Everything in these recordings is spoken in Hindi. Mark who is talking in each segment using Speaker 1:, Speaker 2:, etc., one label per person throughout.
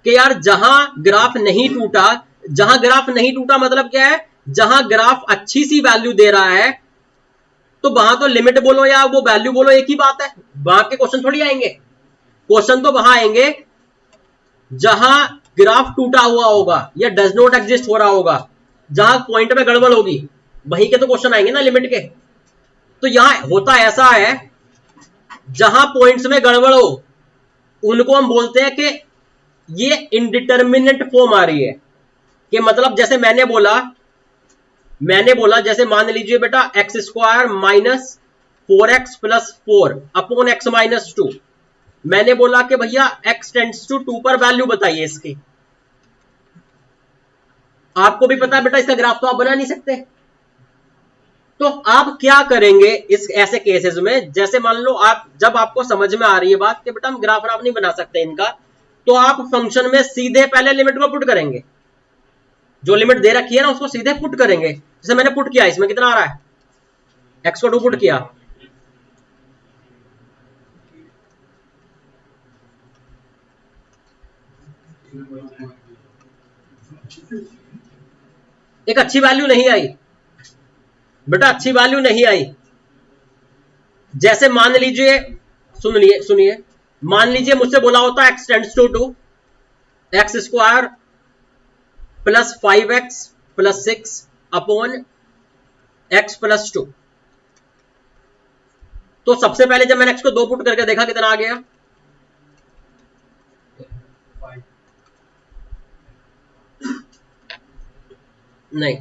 Speaker 1: कि यार जहां ग्राफ नहीं टूटा मतलब क्या है, जहां ग्राफ अच्छी सी वैल्यू दे रहा है तो वहां तो लिमिट बोलो या वो वैल्यू बोलो एक ही बात है, वहां के क्वेश्चन थोड़ी आएंगे। क्वेश्चन तो वहां आएंगे जहां ग्राफ टूटा हुआ होगा या डज नॉट एग्जिस्ट हो रहा होगा, जहां पॉइंट में गड़बड़ होगी, वहीं के तो क्वेश्चन आएंगे ना लिमिट के। तो यहां होता ऐसा है, जहां पॉइंट्स में गड़बड़ हो उनको हम बोलते हैं कि ये इनडिटर्मिनेट फॉर्म आ रही है। कि मतलब जैसे मैंने बोला जैसे मान लीजिए बेटा x square minus 4x plus 4 upon x minus 2। मैंने बोला कि भैया x टेंड्स टू 2 पर वैल्यू बताइए इसकी। आपको भी पता है बेटा इसका ग्राफ तो आप बना नहीं सकते। तो आप क्या करेंगे इस ऐसे केसेस में, जैसे मान लो आप जब आपको समझ में आ रही है बात कि बेटा हम ग्राफ आप नहीं बना सकते इनका, तो आप फंक्शन में सीधे पहले लिमिट को पुट करेंगे, जो लिमिट दे रखी है ना उसको सीधे पुट करेंगे। जैसे मैंने पुट किया, इसमें कितना आ रहा है, x को 2 पुट किया, एक अच्छी वैल्यू नहीं आई बेटा, अच्छी वैल्यू नहीं आई। जैसे मान लीजिए, सुनिए, मान लीजिए मुझसे बोला होता x tends to 2 X square plus 5x plus 6 upon x plus 2। तो सबसे पहले जब मैंने x को 2 पुट करके देखा कितना आ गया, नहीं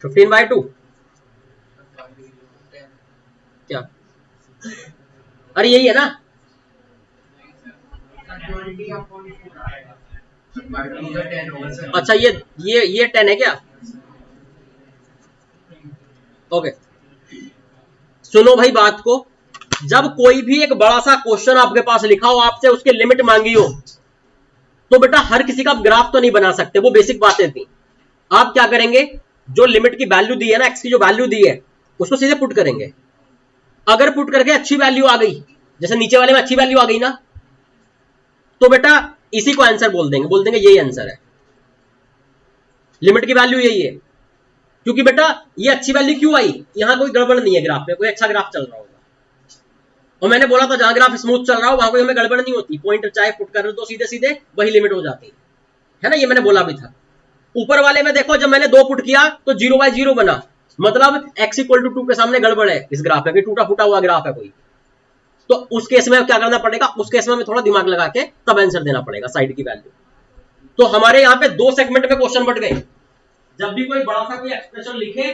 Speaker 1: 15/2 क्या, अरे यही है ना, अच्छा ये 10 है क्या, ओके। सुनो भाई बात को, जब कोई भी एक बड़ा सा क्वेश्चन आपके पास लिखा हो, आपसे उसके लिमिट मांगी हो, तो बेटा हर किसी का ग्राफ तो नहीं बना सकते, वो बेसिक बातें थी। आप क्या करेंगे, जो लिमिट की वैल्यू दी है ना, एक्स की जो वैल्यू दी है उसको सीधे पुट करेंगे। अगर पुट करके अच्छी वैल्यू आ गई, जैसे नीचे वाले में अच्छी वैल्यू आ गई ना, तो बेटा इसी को आंसर बोल देंगे यही आंसर है, लिमिट की वैल्यू यही है। क्योंकि बेटा ये अच्छी वैल्यू क्यों आई, यहां कोई गड़बड़ नहीं है ग्राफ में, कोई अच्छा ग्राफ चल रहा होगा। और मैंने बोला था जहां ग्राफ स्मूथ चल रहा हो वहां कोई हमें गड़बड़ नहीं होती, पॉइंट चाहे पुट कर तो सीधे सीधे वही लिमिट हो जाती है ना, ये मैंने बोला भी था। ऊपर वाले में देखो, जब मैंने 2 पुट किया तो 0/0 बना, मतलब x इक्वल टू 2 के सामने गड़बड़ है इस ग्राफ में, टूटा फूटा हुआ ग्राफ है कोई। तो उस केस में क्या करना पड़ेगा, उस केस में थोड़ा दिमाग लगा के तब आंसर देना पड़ेगा साइड की वैल्यू। तो हमारे यहाँ पे 2 सेगमेंट में क्वेश्चन बट गए। जब भी कोई बड़ा सा कोई एक्सप्रेशन लिखे,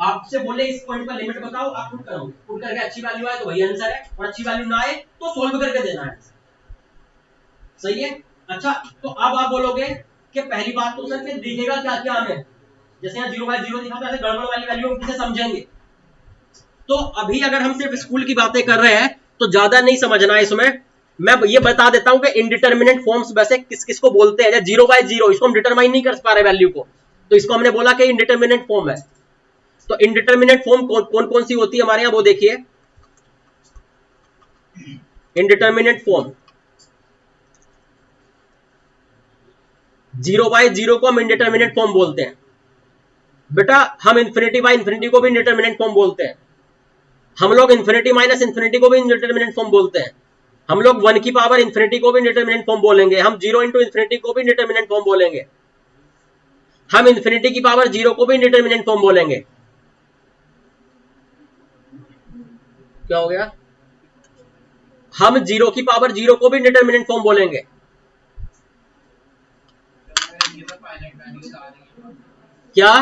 Speaker 1: आपसे बोले इस पॉइंट पर लिमिट बताओ, आप पुट करोगे, पुट करके अच्छी वैल्यू आए तो वही आंसर है, और अच्छी वैल्यू ना आए तो सोल्व करके देना है, सही है। अच्छा, तो अब आप बोलोगे कि पहली बात तो सर कि दिखेगा क्या क्या हमें, जैसे यहाँ 0/0 दिखा तो ऐसे गड़बड़ वाली वैल्यू हम किसे समझेंगे। तो अभी अगर हम सिर्फ स्कूल की बातें कर रहे हैं तो ज्यादा नहीं समझना है इसमें, मैं ये बता देता हूं कि इनडिटर्मिनेट फॉर्म्स वैसे किस किस को बोलते हैं। 0/0 इसको हम डिटरमाइन नहीं कर पा रहे वैल्यू को, तो इसको हमने बोला कि इनडिटर्मिनेट फॉर्म है। तो इनडिटर्मिनेट फॉर्म कौन कौन सी होती है हमारे यहां, वो देखिए। इनडिटर्मिनेट फॉर्म 0/0 को हम इनडिटर्मिनेट फॉर्म बोलते हैं बेटा। हम इन्फिनिटी बाय इन्फिनिटी को भी इनडिटर्मिनेट फॉर्म बोलते हैं। हम लोग इन्फिनिटी माइनस इन्फिनिटी को भी इनडिटर्मिनेट फॉर्म बोलते हैं। हम लोग 1 की पावर इन्फिनिटी को भी इनडिटर्मिनेट फॉर्म बोलेंगे। हम 0 इंटू इन्फिनिटी को भी इनडिटर्मिनेट फॉर्म बोलेंगे। हम इन्फिनिटी की पावर 0 को भी इनडिटर्मिनेट फॉर्म बोलेंगे। क्या हो गया, हम 0 की पावर 0 को भी इनडिटर्मिनेट फॉर्म बोलेंगे। क्या,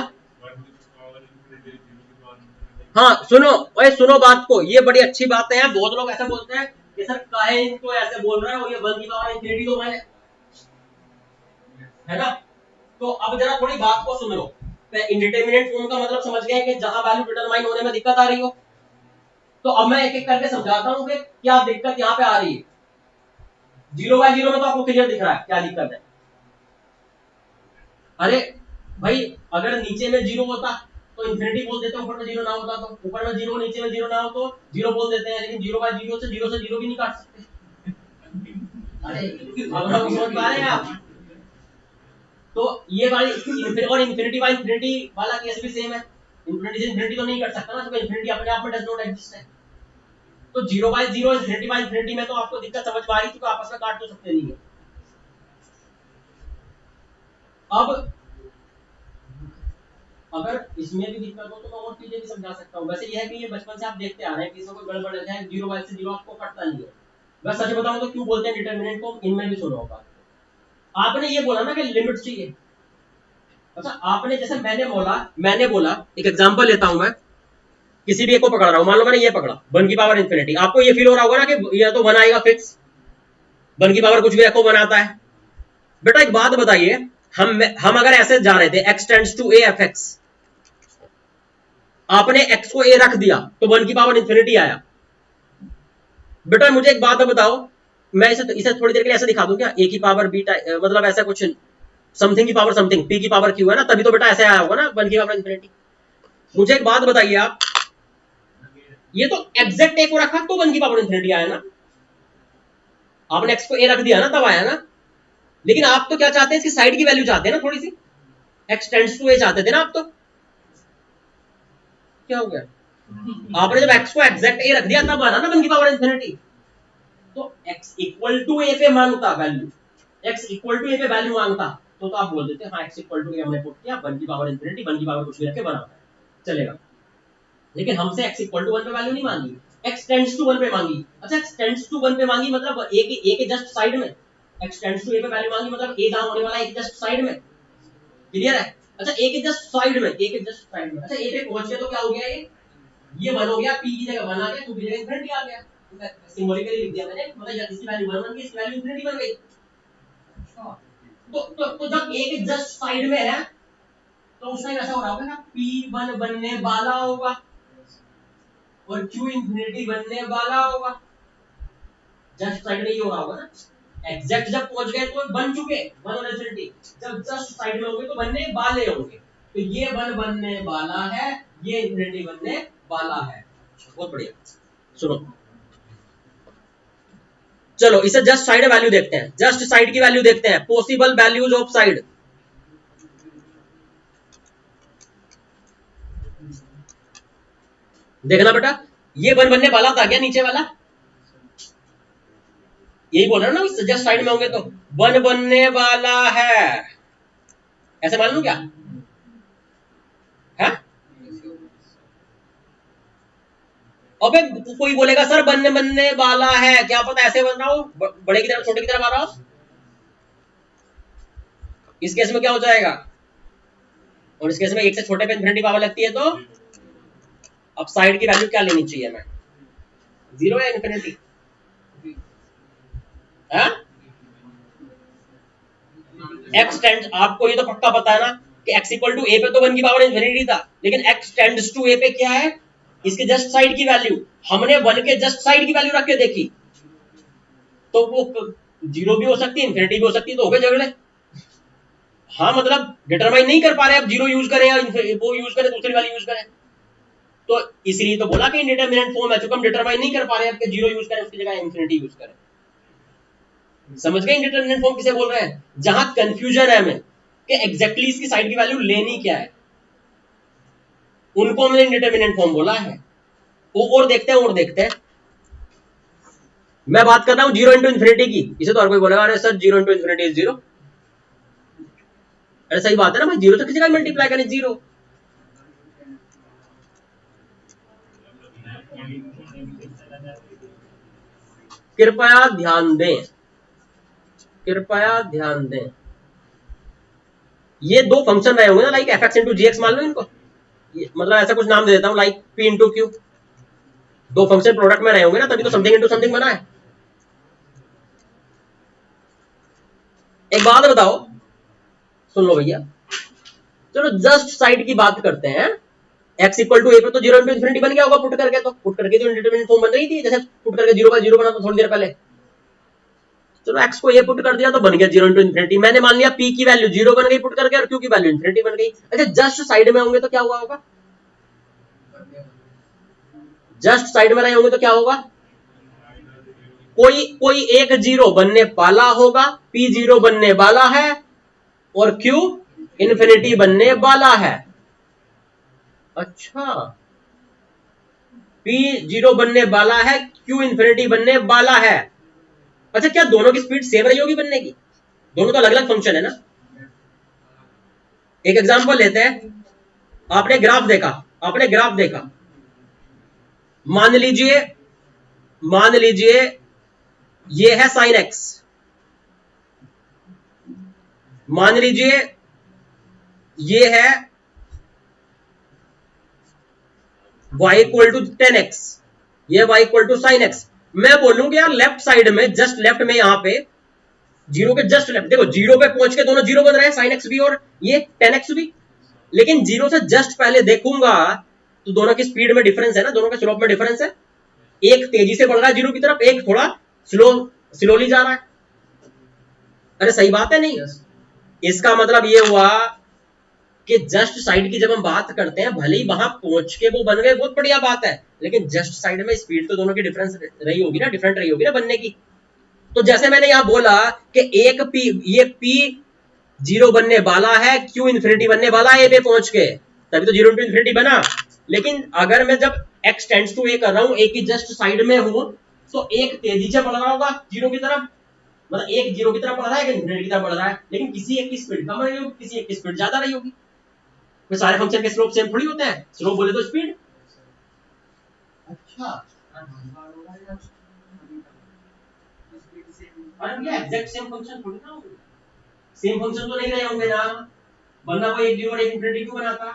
Speaker 1: हाँ सुनो, ओए सुनो बात को, ये बड़ी अच्छी बात है। बहुत लोग ऐसा बोलते हैं कि सर काहे इनको ऐसे बोल रहे हो, ये 1 की पावर इन्फिनिटी तो मैंने, है ना। तो अब जरा थोड़ी बात को सुन लो। इंडिटरमिनेट फॉर्म का मतलब समझ गए कि जहां वैल्यू डिटरमाइन होने में दिक्कत आ रही हो। तो अब मैं एक एक करके समझाता हूं कि क्या दिक्कत यहां पे आ रही है। 0/0 में तो आपको क्लियर दिख रहा है क्या दिक्कत है। अरे भाई, अगर नीचे में 0 होता तो इन्फिनिटी बोल देते, ऊपर में 0 ना होता तो, ऊपर में 0 नीचे में 0 ना हो तो 0 बोल देते हैं। लेकिन 0/0 से 0 भी नहीं काट सकते। अरे भावना को समझ पा रहे हैं आप? तो ये वाली और इन्फिनिटी बाय इन्फिनिटी वाला केस भी सेम है। इन्फिनिटी से इन्फिनिटी तो नहीं कर सकता ना, तो इन्फिनिटी अपने आप में डज नॉट एग्जिस्ट है। तो 0/0 इन्फिनिटी बाय इन्फिनिटी में तो आपको दिक्कत समझ पा रही थी, तो आपस में काट तो सकते नहीं है। अब अगर इसमें भी दिक्कत हो तो मैं और चीजें भी समझा सकता हूँ। वैसे यह है कि ये बचपन से आप देखते आ रहे हैं कि इसमें कोई गड़बड़ है, 0/0 आपको कटता नहीं है। मैं सच बताऊं तो क्यों बोलते हैं डिटरमिनेंट को, इनमें भी सुना होगा। आपने ये बोला ना कि लिमिट चाहिए। अच्छा आपने जैसे मैंने बोला एक एग्जांपल लेता हूं मैं, किसी भी एक को पकड़ रहा हूं, मान लो मैंने ये पकड़ा 1 की पावर इन्फिनिटी। आपको ये फील हो रहा होगा ना कि ये तो 1 आएगा फिक्स, 1 की पावर कुछ भी एको 1 आता है। बेटा एक बात बताइए, हम अगर ऐसे जा रहे थे x tends to a fx, आपने x को a रख दिया तो 1 की पावर इन्फिनिटी आया। बेटा मुझे एक बात बताओ, मैं इसे थोड़ी देर के लिए ऐसे दिखा दूं क्या, a की पावर b, मतलब ऐसा कुछ समथिंग की पावर समथिंग, p की पावर q है ना, तभी तो बेटा ऐसे आया होगा ना 1 की पावर इन्फिनिटी। मुझे एक बात बताइए आप, ये तो एग्जैक्ट a को रखा तो 1 की पावर इन्फिनिटी आया ना, आपने x को a रख दिया ना तब आया ना। लेकिन आप तो क्या चाहते हैं, इसकी साइड की वैल्यू चाहते हैं ना, थोड़ी सी x टेंड्स टू a चाहते थे ना आप। तो क्या हो गया, आपने जब x को एग्जैक्ट a रख दिया तब आना ना 1 की पावर इन्फिनिटी। तो x इक्वल टू a पे मांगता value, x equal to a पे वैल्यू मांगता तो आप बोल देते हाँ x इक्वल टू a हमने पुट किया, 1 की पावर इन्फिनिटी, 1 की पावर कुछ भी रख के बनाता है, चलेगा। लेकिन हमसे x इक्वल टू 1 पे वैल्यू नहीं मांगी, x टेंड्स टू 1 पे मांगी। अच्छा x टेंड्स टू 1 पे मांगी मतलब a के जस्ट साइड में, x टेंड्स टू a पे वैल्यू मांगी मतलब a जहां होने वाला है a के जस्ट साइड में, क्लियर है। अच्छा a के जस्ट साइड में, a के जस्ट साइड में, अच्छा a पे पहुंच के तो क्या हो गया, ये 1 हो गया, p की जगह 1 आ गया, q की जगह इन्फिनिटी आ गया, सिंबॉलिकली लिख दिया मैंने, मतलब इसकी वैल्यू 1 बन गई, इसकी वैल्यू इन्फिनिटी बन गई। तो जब a के जस्ट साइड में है तो उस टाइम ऐसा हो रहा होगा ना, p1 बनने वाला होगा और q इन्फिनिटी बनने वाला होगा। जस्ट साइड में ये हो रहा होगा ना, एग्जैक्ट जब पहुंच गए तो बन चुके 1 और इन्फिनिटी, जब जस्ट साइड में होंगे तो बनने वाले होंगे। तो ये 1 बनने वाला है, ये इन्फिनिटी बनने वाला है। बहुत बढ़िया, सुनो चलो इसे जस्ट साइड वैल्यू देखते हैं, जस्ट साइड की वैल्यू देखते हैं, पॉसिबल वैल्यूज ऑफ साइड। देखना बेटा, ये 1 बनने वाला था क्या नीचे वाला, यही बोल रहा ना, जस्ट साइड में होंगे तो 1 बनने वाला है, ऐसे मान लू क्या है? अबे कोई बोलेगा सर बनने बनने वाला है, क्या पता ऐसे बन रहा हो, बड़े की तरफ छोटे की तरफ आ रहा हो। इस केस में क्या हो जाएगा, और इस केस में एक से छोटे पे इन्फिनिटी पावर लगती है, तो अब साइड की वैल्यू क्या लेनी चाहिए मैं, 0 या इन्फिनिटी? एक्स टेंड्स, आपको ये तो पक्का पता है ना कि x इक्वल टू a पे तो 1 की पावर इन्फिनिटी था, लेकिन x टेंड्स टू a पे क्या है, इसके जस्ट साइड की वैल्यू, हमने 1 के जस्ट साइड की वैल्यू रख के देखी, तो वो 0 भी हो सकती है इन्फिनिटी भी हो सकती है, तो हो गए झगड़े। हाँ मतलब डिटरमाइन नहीं कर पा रहे, अब 0 यूज करें या वो यूज करें, दूसरी वाली यूज करें, तो इसलिए तो बोला कि इंडिटरमिनेंट फॉर्म है, चूंकि हम डिटरमाइन नहीं कर पा रहे हैं कि 0 यूज करें उसकी जगह इन्फिनिटी यूज करें। समझ गए इंडिटरमिनेंट फॉर्म किसे बोल रहे हैं, जहां कंफ्यूजन है हमें कि एग्जैक्टली इसकी साइड की वैल्यू लेनी क्या है, उनको हमने इंडिटरमिनेंट फॉर्म बोला है। और देखते हैं मैं बात कर रहा हूं 0 इंटू इन्फिनिटी की, इसे तो हर कोई बोलेगा अरे सर 0 इंटू इन्फिनिटी इज 0, अरे सही बात है ना भाई, 0 से किसी का मल्टीप्लाई करें 0। कृपया ध्यान दें, ये दो फंक्शन रहे होंगे ना, लाइक एफ एक्स इंटू जी एक्स मान लो इनको, मतलब ऐसा कुछ नाम दे देता हूं, लाइक पी इंटू क्यू, दो फंक्शन प्रोडक्ट में रहे होंगे ना, तभी तो समथिंग इंटू समथिंग बना है। एक बात बताओ, सुन लो भैया, चलो जस्ट साइड की बात करते हैं, x इक्वल टू a पे तो 0 इंटू इन्फिनिटी बन गया होगा, पुट करके तो इंडिटरमिनेंट फॉर्म बन रही थी, जैसे पुट करके 0/0 बना था थोड़ी देर पहले। चलो x को a पुट कर दिया तो बन गया 0 इंटू इन्फिनिटी, मैंने मान लिया p की वैल्यू 0 बन गई पुट करके, और q की वैल्यू इन्फिनिटी बन गई। अच्छा जस्ट साइड में होंगे तो क्या हुआ होगा, जस्ट साइड में रहे होंगे तो क्या होगा, कोई कोई एक जीरो बनने वाला होगा, P जीरो बनने वाला है और Q इन्फिनिटी बनने वाला है। अच्छा, P जीरो बनने वाला है, Q इन्फिनिटी बनने वाला है। अच्छा, क्या दोनों की स्पीड सेम रही होगी बनने की? दोनों तो अलग अलग फंक्शन है ना। एक एग्जांपल लेते हैं। आपने ग्राफ देखा, मान लीजिए ये है साइन एक्स, मान लीजिए ये है y इक्वल टू 10x, ये y equal to sine X. मैं बोलूंगा यार लेफ्ट साइड में, जस्ट लेफ्ट में, यहां पे जीरो के जस्ट लेफ्ट, देखो जीरो पे पहुंच के दोनों जीरो बन रहे हैं, साइन एक्स भी और ये 10x भी। लेकिन जीरो से जस्ट पहले देखूंगा तो दोनों की स्पीड में डिफरेंस है ना, दोनों के स्लोप में डिफरेंस है। एक तेजी से बढ़ रहा है जीरो की तरफ, एक थोड़ा स्लोली जा रहा है। अरे सही बात है नहीं? इसका मतलब ये हुआ कि जस्ट साइड की जब हम बात करते हैं, भले ही वहां पहुंच के वो बन गए, बहुत बढ़िया बात है, लेकिन जस्ट साइड में स्पीड तो दोनों की डिफरेंस रही होगी ना, डिफरेंट रही होगी ना बनने की। तो जैसे मैंने यहां बोला कि एक पी, ये पी जीरो बनने वाला है, क्यू इन्फिनिटी बनने वाला है ए पे पहुंच के, तभी तो जीरो टू इन्फिनिटी बना। लेकिन अगर मैं जब x टेंड्स टू ए कर रहा हूं, एक की जस्ट साइड में हूं, तो एक तेजी से बढ़ रहा होगा जीरो की तरफ, मतलब एक जीरो की तरफ बढ़ रहा है, इन्फिनिटी की तरफ बढ़ रहा है, लेकिन किसी एक की स्पीड कम रही होगी, किसी एक की स्पीड ज्यादा रही होगी। तो सारे फंक्शन के स्लोप सेम थोड़ी होते हैं, स्लोप बोले तो स्पीड। अच्छा, अरे भैया एग्जैक्ट सेम फंक्शन थोड़ी ना होंगे, सेम फंक्शन तो नहीं रहे होंगे ना, वरना वो एक जीरो और एक इन्फिनिटी क्यों बनाता?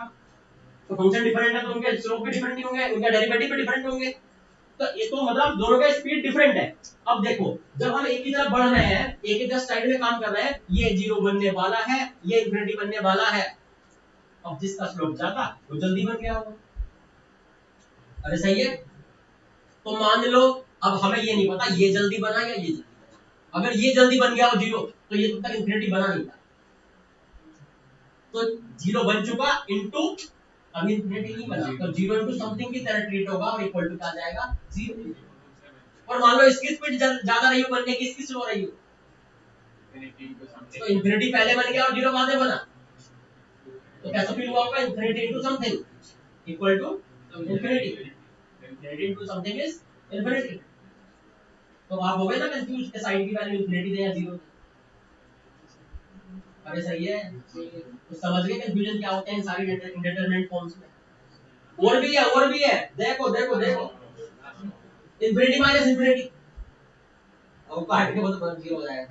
Speaker 1: तो फंक्शन डिफरेंट है तो उनके स्लोप भी डिफरेंट होंगे, उनका डेरिवेटिव भी डिफरेंट होंगे। तो इसको मतलब दोनों का स्पीड डिफरेंट है। अब देखो, जब हम एक की तरफ बढ़ रहे हैं, एक ही जस्ट साइड में काम कर रहे हैं, ये जीरो बनने वाला है, ये इन्फिनिटी बनने वाला है। अब जिसका स्लोप ज्यादा वो जल्दी बन गया होगा। अरे सही है। तो मान लो अब हमें ये नहीं पता ये जल्दी बना या ये जल्दी बना। अगर ये जल्दी बन गया हो जीरो, तो ये तब तक इन्फिनिटी बना नहीं था। तो जीरो बन चुका इनटू, अब इन्फिनिटी नहीं बना, तो जीरो इनटू समथिंग की तरह ट्रीट होगा और इक्वल टू क्या आ जाएगा, जीरो। और मान लो इसकी स्पीड ज्यादा रही हो बनने की, इसकी स्लो रही हो, तो इन्फिनिटी पहले बन गया और जीरो बाद में बना, तो कैसा फील हुआ होगा, infinity into something equal to infinity, infinity into something is infinity. तो आप हो गए ना कंफ्यूज के साइड की वैल्यू इन्फिनिटी दे या जीरो। अरे सही है, तो समझ गए कंफ्यूजन क्या होते हैं सारी इंडिटरमिनेट फॉर्म्स में। और भी है, देखो इन्फिनिटी माइनस इन्फिनिटी, और काट के बहुत जीरो हो जाएगा।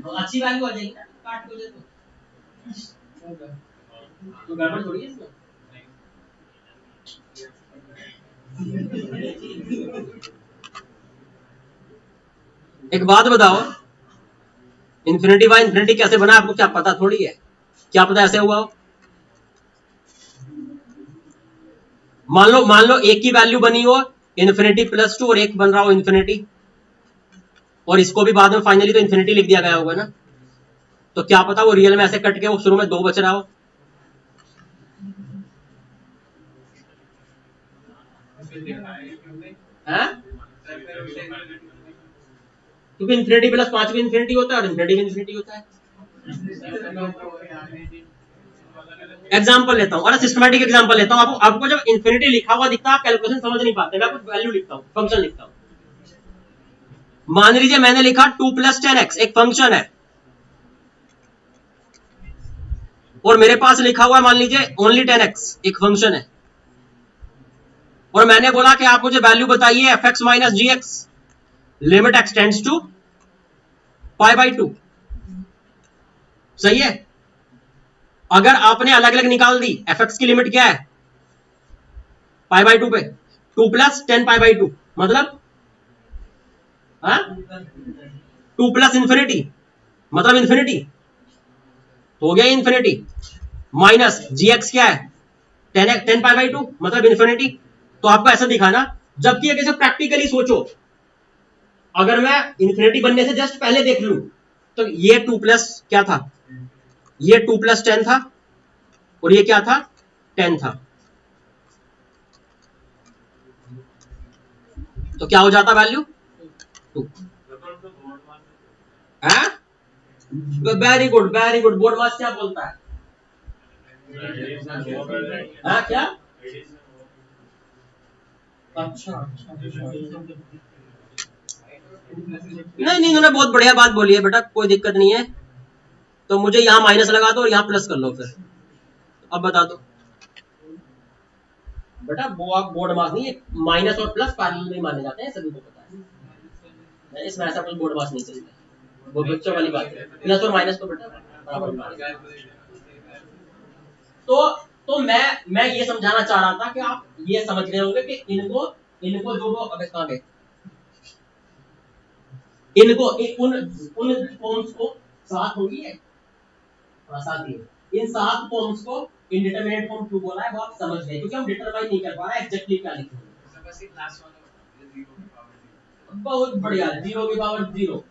Speaker 1: तो अच्छी वैल्यू आ जाएगी ना काट के, तो गड़बड़ थोड़ी है इसमें। एक बात बताओ, इन्फिनिटी बाय इन्फिनिटी कैसे बना, आपको क्या पता थोड़ी है, क्या पता ऐसे हुआ हो। मान लो एक की वैल्यू बनी हो इन्फिनिटी प्लस टू और एक बन रहा हो इन्फिनिटी, और इसको भी बाद में फाइनली तो इन्फिनिटी लिख दिया गया होगा ना, तो क्या पता वो रियल में ऐसे कट के वो शुरू में दो बच रहा हो। क्योंकि इन्फिनिटी प्लस 5 भी इन्फिनिटी होता है और इन्फिनिटी भी इन्फिनिटी होता है। एग्जांपल लेता हूं, और सिस्टमैटिक एग्जांपल लेता हूं। आपको जब इन्फिनिटी लिखा हुआ दिखता है, आप कैलकुलेशन समझ नहीं पाते, मैं कुछ वैल्यू लिखता हूं, फंक्शन लिखता हूं। मान लीजिए मैंने लिखा 2 + 10x एक फंक्शन है, और मेरे पास लिखा हुआ मान लीजिए ओनली 10x एक फंक्शन है, और मैंने बोला कि आप मुझे वैल्यू बताइए fx - gx limit x tends to π/2। सही है। अगर आपने अलग अलग निकाल दी, fx की लिमिट क्या है π/2 पे, 2 + 10 π/2 मतलब 2 + इन्फिनिटी मतलब इन्फिनिटी, हो गया इन्फिनिटी, माइनस gx क्या है 10 π/2 मतलब इन्फिनिटी। तो आपको ऐसा दिखाना, जबकि अगर प्रैक्टिकली सोचो, अगर मैं इन्फिनिटी बनने से जस्ट पहले देख लूं, तो ये 2 प्लस क्या था, ये 2 + 10 था, और ये क्या था 10 था, तो क्या हो जाता value 2। Very good very good. Board मास क्या बोलता है? क्या? अच्छा अच्छा, नहीं नहीं, उन्होंने बहुत बढ़िया बात बोली है बेटा, कोई दिक्कत नहीं है। तो मुझे यहाँ माइनस लगा दो और यहाँ प्लस कर लो फिर। अब बता दो बेटा, वो आप बोर्ड मास नहीं, माइनस और प्लस पैरेलल में माने जाते हैं, सभी को पता है। इसमें ऐसा कुछ बोर्ड मास नहीं चलता, वो बच्चों वाली बात है। प्लस और माइनस तो बेटा बराबर। तो मैं ये समझाना चाह रहा था कि आप ये समझ रहे होंगे कि इनको इनको जो अब कहाँ गए, इनको उन उन फॉर्म्स को साथ होगी है, साथ ही इन सात फॉर्म्स को इंडिटरमिनेट फॉर्म क्यों बोला है वो आप समझ गए, क्योंकि हम डिटरमाइन नहीं कर पा रहे एग्जैक्टली क्या लिखेंगे। बहुत बढ़िया, 0 की पावर 0।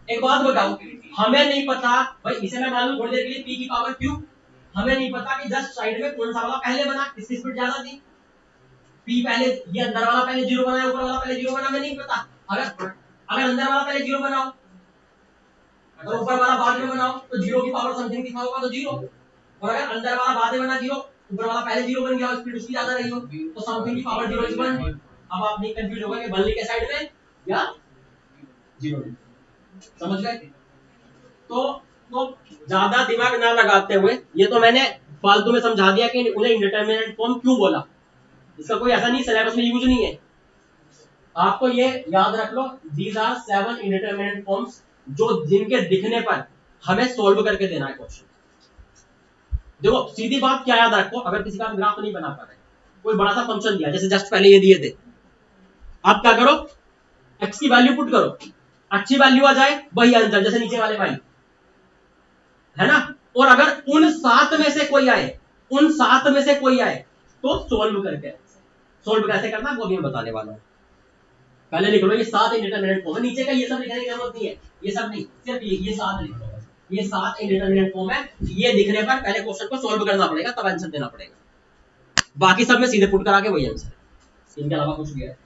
Speaker 1: एक बात बताओ, हमें नहीं पता भाई, इसे मैं मान लूं थोड़ी देर के लिए p की पावर q, हमें नहीं पता कि जस्ट साइड में कौन सा वाला पहले बना, किसकी स्पीड ज्यादा थी। p पहले, ये अंदर वाला पहले 0 बना है, ऊपर वाला पहले 0 बना, हमें नहीं पता। अगर अंदर वाला पहले 0 बनाओ और ऊपर वाला बाद में बनाओ तो 0 की पावर समथिंग दिखा होगा तो 0, और अगर अंदर वाला बाद में बना 0, ऊपर वाला पहले 0 बन गया, स्पीड उसकी ज्यादा रही हो, तो समथिंग की पावर 0 इज 1। अब आप नहीं कंफ्यूज होगा कि बनने के साइड में या 0, समझ गए? तो ज्यादा दिमाग ना लगाते हुए, ये तो मैंने फालतू में समझा दिया कि उन्हें इंडिटरमिनेट फॉर्म क्यों बोला, इसका कोई ऐसा नहीं सिलेबस में यूज नहीं है। आपको ये याद रख लो, दीज आर 7 इंडिटरमिनेट फॉर्म्स जो जिनके दिखने पर हमें सॉल्व करके देना है क्वेश्चन। देखो सीधी बात क्या याद रखो, अगर किसी का ग्राफ नहीं बना पा रहे, कोई बड़ा सा फंक्शन दिया, जैसे जस्ट पहले ये दिए थे, आप क्या करो, x की वैल्यू पुट करो, अच्छी वैल्यू आ जाए वही आंसर, जैसे नीचे वाले भाई है ना। और अगर उन 7 में से कोई आए, उन 7 में से कोई आए तो सोल्व करके, सोल्व कैसे करना वो भी मैं बताने वाला हूं। पहले लिख लो ये 7 इंडिटरमिनेट फॉर्म है, नीचे का ये सब लिखने की जरूरत नहीं है, ये सब नहीं, सिर्फ ये 7 लिख लो, ये 7 इंडिटरमिनेट फॉर्म है। ये दिखने पर पहले क्वेश्चन को सोल्व करना पड़ेगा, तब आंसर देना पड़ेगा। बाकी सब में सीधे पुट करा के वही आंसर, इनके अलावा कुछ भी है।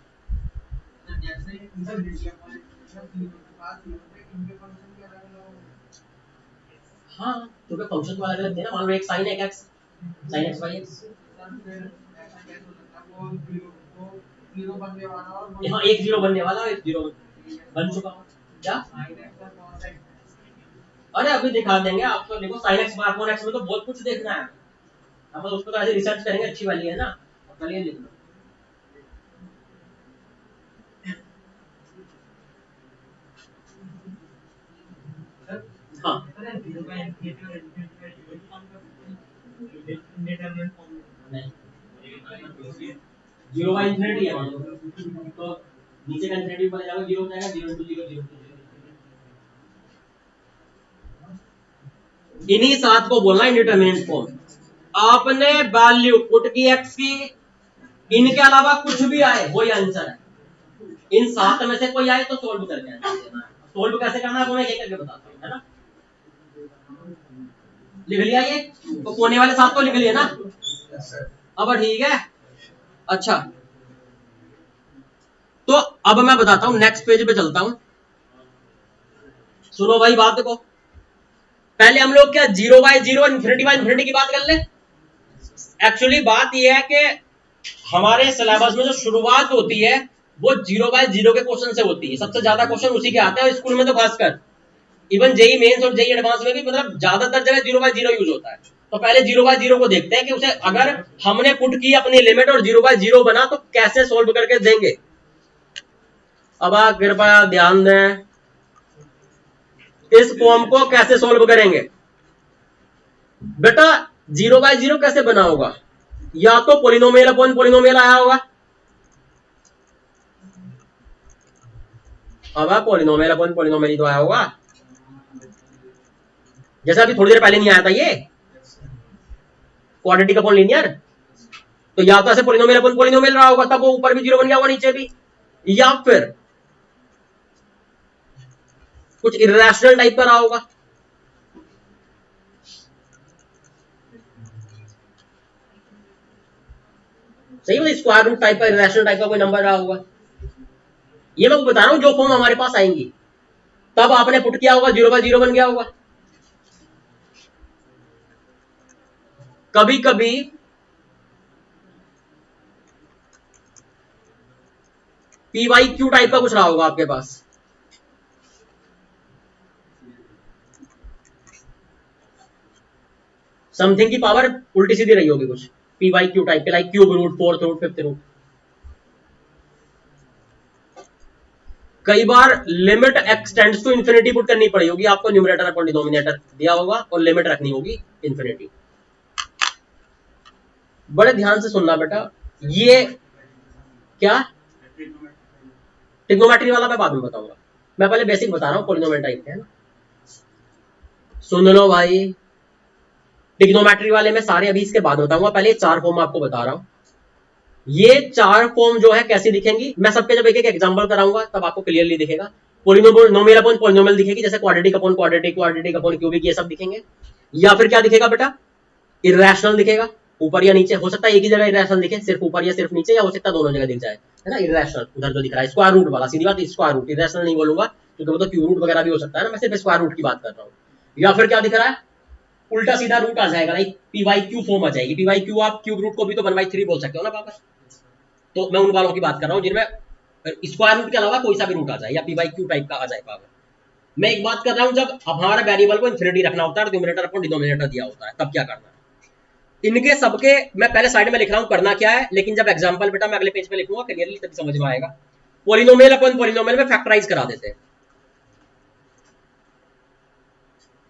Speaker 1: हाँ, क्योंकि फंक्शन तो अलग अलग थे ना, मान लो एक साइन एक x, sine x by x, हाँ एक 0 बनने वाला, एक 0 बन चुका क्या। अरे अभी दिखा देंगे आपको, देखो साइन एक्स बार कोन एक्स में तो बहुत कुछ देखना है, अब उसको तो ऐसे रिसर्च करेंगे, अच्छी वाली है ना। चलिए लिख लो, हाँ जीरो बाई इंफिनिटी है, तो नीचे का इंफिनिटी ऊपर जाएगा, 0 हो जाएगा, 0 इंटू 0 0 इन्हीं 7 को बोलना इंडिटरमिनेट फॉर्म। आपने वैल्यू पुट की x की, इनके अलावा कुछ भी आए वही आंसर है, इन 7 में से कोई आए तो सोल्व करके आंसर देना है। सोल्व कैसे करना है वो मैं एक करके बताता हूँ, है ना। लिख लिया ये, तो कोने वाले 7 को लिख लिया ना, अब ठीक है। अच्छा, तो अब मैं बताता हूं, नेक्स्ट पेज पे चलता हूं, सुनो भाई बात को। पहले हम लोग क्या 0 बाय 0 इन्फिनिटी बाय इन्फिनिटी की बात कर ले। एक्चुअली बात यह है कि हमारे सिलेबस में जो शुरुआत होती है वो 0 बाय 0 के क्वेश्चन से होती है, सबसे ज्यादा क्वेश्चन उसी के आते हैं, और स्कूल में तो खासकर इवन जेई मेंस और जेई एडवांस में भी, मतलब ज्यादातर जगह 0 बाय 0 यूज होता है। तो पहले 0 बाय 0 को देखते हैं कि उसे अगर हमने पुट की अपनी लिमिट और 0 बाय 0 बना तो कैसे सोल्व करके देंगे। अब आप कृपया ध्यान दें, इस फॉर्म को कैसे सोल्व करेंगे बेटा। 0 बाय 0 कैसे बना होगा, या तो पोलिनोमियल अपॉन पोलिनोमियल आया होगा, अब पोलिनोमियल अपॉन पोलिनोमियल तो आया होगा, जैसे अभी थोड़ी देर पहले नहीं आया था ये क्वाड्रेटिक अपॉन लीनियर, तो या तो ऐसे पोलिनोमियल अपॉन पोलिनोमियल रहा होगा, तब वो ऊपर भी 0 बन गया होगा नीचे भी, या फिर कुछ इरेशनल टाइप का रहा होगा। सही, मतलब स्क्वायर रूट टाइप का, इरेशनल टाइप का कोई नंबर रहा होगा। ये मैं बता रहा हूं जो फॉर्म हमारे पास आएंगी, तब आपने पुट किया होगा 0/0 बन गया होगा। कभी कभी PYQ टाइप का कुछ रहा होगा आपके पास, समथिंग की पावर उल्टी सीधी रही होगी कुछ, PYQ टाइप के, like cube root, fourth root, fifth root. कई बार limit x tends to infinity put करनी पड़ी होगी आपको, न्यूमरेटर अपॉन डिनोमिनेटर दिया होगा और लिमिट रखनी होगी इन्फिनिटी। बड़े ध्यान से सुनना बेटा, ये क्या ट्रिग्नोमेट्री वाला मैं बाद में बताऊंगा, मैं पहले बेसिक बता रहा हूँ पॉलिनोमियल टाइप के, है ना। सुन लो भाई, ट्रिग्नोमेट्री वाले में सारे अभी इसके बाद बताऊंगा, पहले 4 फॉर्म आपको बता रहा हूं। ये 4 फॉर्म जो है कैसी दिखेंगी, मैं सबके जब एक एक एग्जांपल कराऊंगा तब आपको क्लियरली दिखेगा। पोलिनोमियल अपॉन पोलिनोमियल दिखेगी, जैसे quadratic upon quadratic, quadratic upon cubic, ये सब दिखेंगे। या फिर क्या दिखेगा बेटा, इरेशनल दिखेगा, ऊपर या नीचे, हो सकता है एक ही जगह इरेशनल दिखे, सिर्फ ऊपर या सिर्फ नीचे, या हो सकता है दोनों जगह दिख जाए, है ना। इरेशनल उधर जो दिख रहा है, स्क्वायर रूट वाला, सीधी बात स्क्वायर रूट, इरेशनल नहीं बोलूंगा क्योंकि वो तो क्यूब रूट वगैरह भी हो सकता है ना, मैं सिर्फ स्क्वायर रूट की बात कर रहा हूँ। या फिर क्या दिख रहा है, उल्टा सीधा रूट आ जाएगा, लाइक PYQ फॉर्म आ जाएगी। PYQ आप क्यूब रूट को भी तो 1/3 बोल सकते हो ना वापस, तो मैं उन वालों की बात कर रहा हूं जिनमें स्क्वायर रूट के अलावा कोई सा भी रूट आ जाए, या PYQ टाइप का आ जाए पावर। मैं एक बात कर रहा हूं, जब हमारा वेरिएबल को इन्फिनिटी रखना होता है, न्यूमरेटर अपॉन डिनोमिनेटर दिया होता है, तब क्या करना है। इनके सबके मैं पहले साइड में लिख रहा हूं करना क्या है, लेकिन जब एग्जांपल बेटा मैं अगले पेज पे लिखूंगा क्लियरली तभी समझ में आएगा। पॉलिनोमियल अपॉन पॉलिनोमियल में फैक्टराइज करा देते हैं।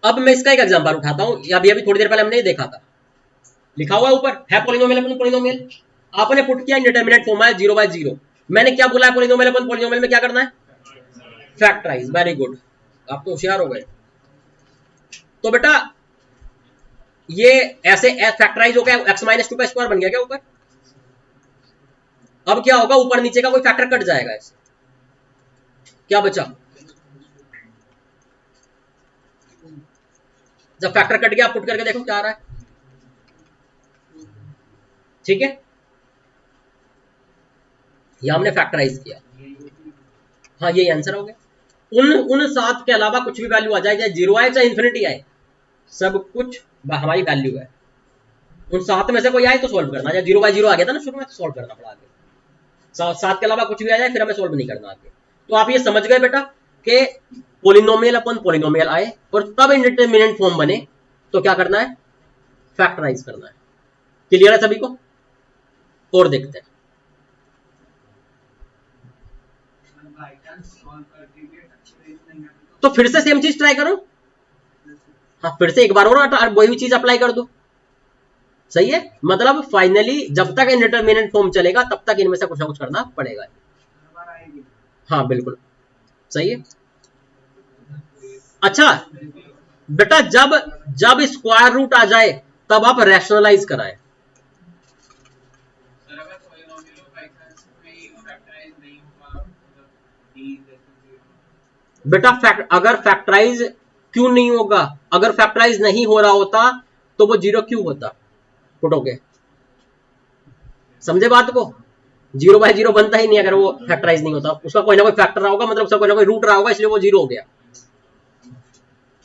Speaker 1: अब मैं इसका एक एग्जांपल उठाता हूं, अभी अभी थोड़ी देर पहले हमने ये देखा था, लिखा हुआ है ऊपर है पॉलिनोमियल अपॉन पॉलिनोमियल, आपने पुट किया इंडिटरमिनेट फॉर्म है 0/0। मैंने क्या बोला है, पॉलिनोमियल अपॉन पॉलिनोमियल में क्या करना है, फैक्टराइज। वेरी गुड, आप तो होशियार हो गए। तो बेटा ये ऐसे फैक्टराइज हो गया, x-2 का स्क्वायर बन गया क्या ऊपर। अब क्या होगा, ऊपर नीचे का कोई फैक्टर कट जाएगा, ऐसे क्या बचा, जब फैक्टर कट गया आप पुट करके देखो क्या आ रहा है, ठीक है। ये हमने फैक्टराइज किया, हाँ ये आंसर हो गया। उन 7 के अलावा कुछ भी वैल्यू आ जाए, चाहे 0 आए चाहे इन्फिनिटी आए, सब कुछ हमारी वैल्यू है। उन 7 में से कोई आए तो सोल्व करना, जब 0/0 आ गया था ना शुरू में, तो सोल्व करना पड़ा आगे। 7 के अलावा कुछ भी आ जाए फिर हमें सोल्व नहीं करना आगे। तो आप ये समझ गए बेटा कि पोलिनोमियल अपन पोलिनोमियल आए और तब इंडिटरमिनेंट फॉर्म बने तो क्या करना है, फैक्टराइज करना है। क्लियर है सभी को, और देखते हैं। तो फिर से सेम चीज ट्राई करो, हाँ फिर से एक बार और वही चीज अप्लाई कर दो, सही है। मतलब फाइनली जब तक इंडिटरमिनेंट फॉर्म चलेगा तब तक इनमें से कुछ ना कुछ करना पड़ेगा। हाँ बिल्कुल सही है। अच्छा बेटा जब जब स्क्वायर रूट आ जाए तब आप रैशनलाइज कराएं। बेटा अगर फैक्टराइज क्यों नहीं होगा, अगर फैक्टराइज नहीं हो रहा होता तो वो 0 क्यों होता, पुटोगे, समझे बात को। 0/0 बनता ही नहीं अगर वो फैक्टराइज नहीं होता, उसका कोई ना कोई फैक्टर रहा होगा, मतलब उसका कोई ना कोई रूट रहा होगा, इसलिए वो 0 हो गया।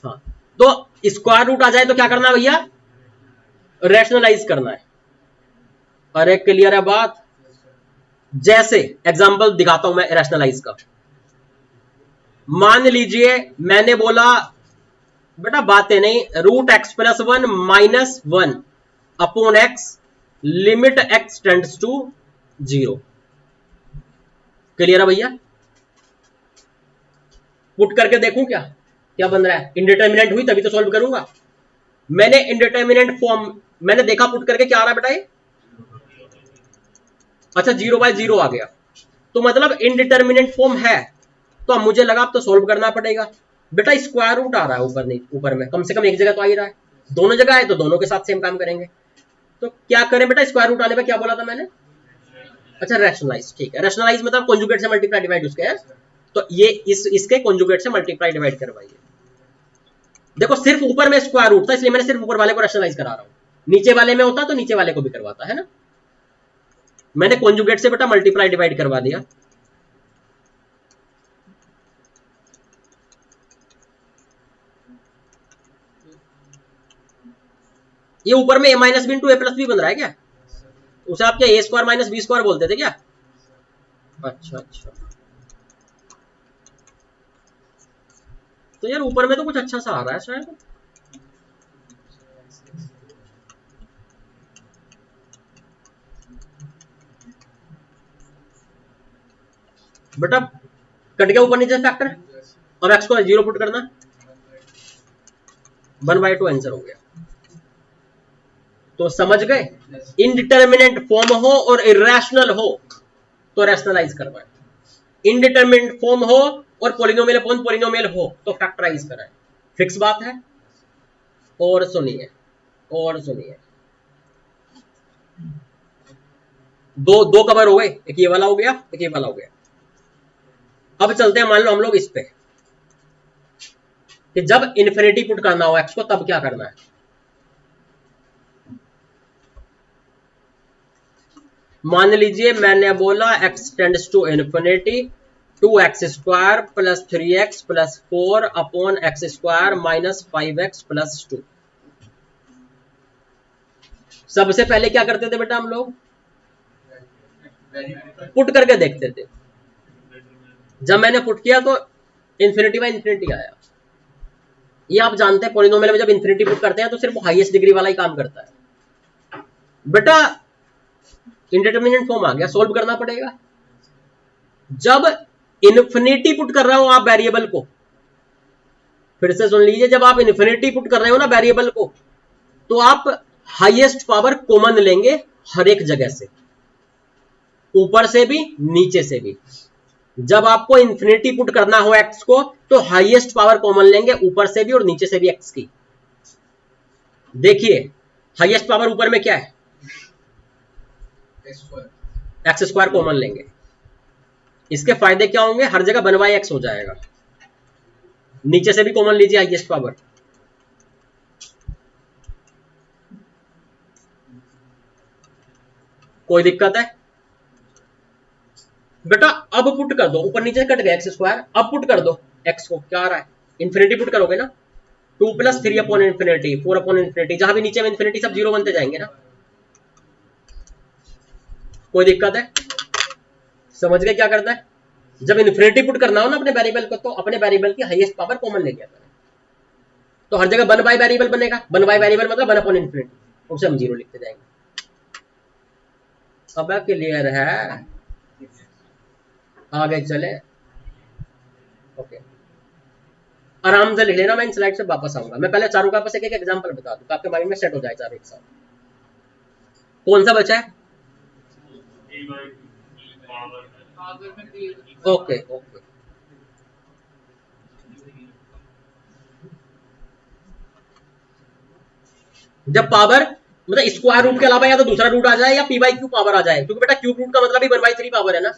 Speaker 1: हाँ तो स्क्वायर रूट आ जाए तो क्या करना है भैया, रैशनलाइज करना है। अरे क्लियर है बात। जैसे एग्जांपल दिखाता हूं मैं रैशनलाइज का। मान लीजिए मैंने बोला बेटा बातें नहीं, √x+1 -1 upon x limit x tends to 0। Clear है भैया, पुट करके देखूं क्या क्या बन रहा है, इंडिटरमिनेंट हुई तभी तो सॉल्व करूंगा। मैंने इंडिटरमिनेंट फॉर्म मैंने देखा पुट करके क्या आ रहा है बेटा ये, अच्छा 0/0 आ गया, तो मतलब इनडिटरमिनेंट फॉर्म है, तो अब मुझे लगा अब तो सॉल्व करना पड़ेगा। बेटा स्क्वायर रूट आ रहा है ऊपर, नहीं ऊपर में कम से कम एक जगह तो आ ही रहा है, दोनों जगह है तो दोनों के साथ सेम काम करेंगे। तो क्या करें बेटा, स्क्वायर रूट आने पे क्या बोला था मैंने, अच्छा रैशनलाइज, ठीक है। रैशनलाइज मतलब कॉन्जुगेट से मल्टीप्लाई डिवाइड उसके है, तो ये इसके कॉन्जुगेट से मल्टीप्लाई डिवाइड करवाइए। देखो सिर्फ ऊपर में स्क्वायर रूट था इसलिए मैंने सिर्फ ऊपर वाले को रैशनलाइज करा रहा हूं, नीचे वाले में होता तो नीचे वाले को भी करवाता, है ना। मैंने कॉन्जुगेट से बेटा मल्टीप्लाई डिवाइड करवा दिया, ये ऊपर में ए माइनस बी इंटू ए प्लस बी बन रहा है क्या? उसे आप क्या ए स्क्वायर माइनस बी स्क्वायर बोलते थे क्या? अच्छा अच्छा, तो यार ऊपर में तो कुछ अच्छा सा आ रहा है शायद। बेटा कट गया ऊपर नीचे फैक्टर। अब एक्स को जीरो पुट करना, 1/2 आंसर हो गया। तो समझ गए, इनडिटर्मिनेंट फॉर्म हो और इरेशनल हो तो रैशनलाइज करवाए, इनडिटर्मिनेंट फॉर्म हो और पोलिनोमियल अपॉन पोलिनोमियल हो तो फैक्टराइज कराए। फिक्स बात है। और सुनिए, और सुनिए, दो दो कवर हो गए, एक ये वाला हो गया, एक ये वाला हो गया। अब चलते हैं, मान लो हम लोग इस पे कि जब इन्फिनिटी पुट करना हो एक्स को तब क्या करना है। मान लीजिए मैंने बोला X tends to infinity, 2x² plus 3x plus 4 upon X square minus 5x plus 2। सबसे पहले क्या करते थे बेटा हम लोग? पुट करके देखते थे। जब मैंने पुट किया तो इन्फिनिटी बाय इन्फिनिटी आया। ये आप जानते हैं पॉलिनोमियल में जब इन्फिनिटी पुट करते हैं तो सिर्फ हाईएस्ट डिग्री वाला ही काम करता है। बेटा इंडिटरमिनेंट फॉर्म आ गया, सोल्व करना पड़ेगा। जब इन्फिनिटी पुट कर रहा हूं आप वेरिएबल को, फिर से सुन लीजिए, जब आप इन्फिनिटी पुट कर रहे हो ना वेरिएबल को, तो आप हाईएस्ट पावर कॉमन लेंगे हर एक जगह से, ऊपर से भी नीचे से भी। जब आपको इन्फिनिटी पुट करना हो एक्स को तो हाईएस्ट पावर कॉमन लेंगे ऊपर से भी और नीचे से भी एक्स की। देखिए हाईएस्ट पावर ऊपर में क्या है? एक्स स्क्वायर कॉमन लेंगे। इसके फायदे क्या होंगे? हर जगह 1/x हो जाएगा। नीचे से भी कॉमन लीजिए हाईएस्ट पावर, कोई दिक्कत है? बेटा अब पुट कर दो, ऊपर नीचे कट गया एक्स स्क्वायर, अब पुट कर दो एक्स को, क्या आ रहा है? इन्फिनिटी पुट करोगे ना, 2 plus 3 upon infinity 4 upon infinity, जहां भी नीचे में इन्फिनिटी सब जीरो बनते जाएंगे ना। कोई दिक्कत है? समझ गए क्या करना है? जब इन्फिनिटी पुट करना हो ना अपने वेरिएबल को, तो अपने वेरिएबल की हाईएस्ट पावर कॉमन ले लिया करें, तो हर जगह 1 बाय वेरिएबल बनेगा। 1 बाय वेरिएबल मतलब 1 अपॉन इन्फिनिटी, उसे हम जीरो लिखते जाएंगे। अब क्लियर है? आगे चले, ओके, आराम से लिख लेना, मैं इन स्लाइड से वापस आऊंगा। मैं पहले चारों का वापस एक एग्जांपल बता दूं, आपके माइंड में सेट हो जाए चारों एक साथ। कौन सा बचा है? ओके ओके, जब पावर मतलब स्क्वायर रूट के अलावा या तो दूसरा रूट आ जाए या पी बाई क्यू पावर आ जाए, क्योंकि बेटा क्यूब रूट का मतलब ही 1/3 पावर है ना।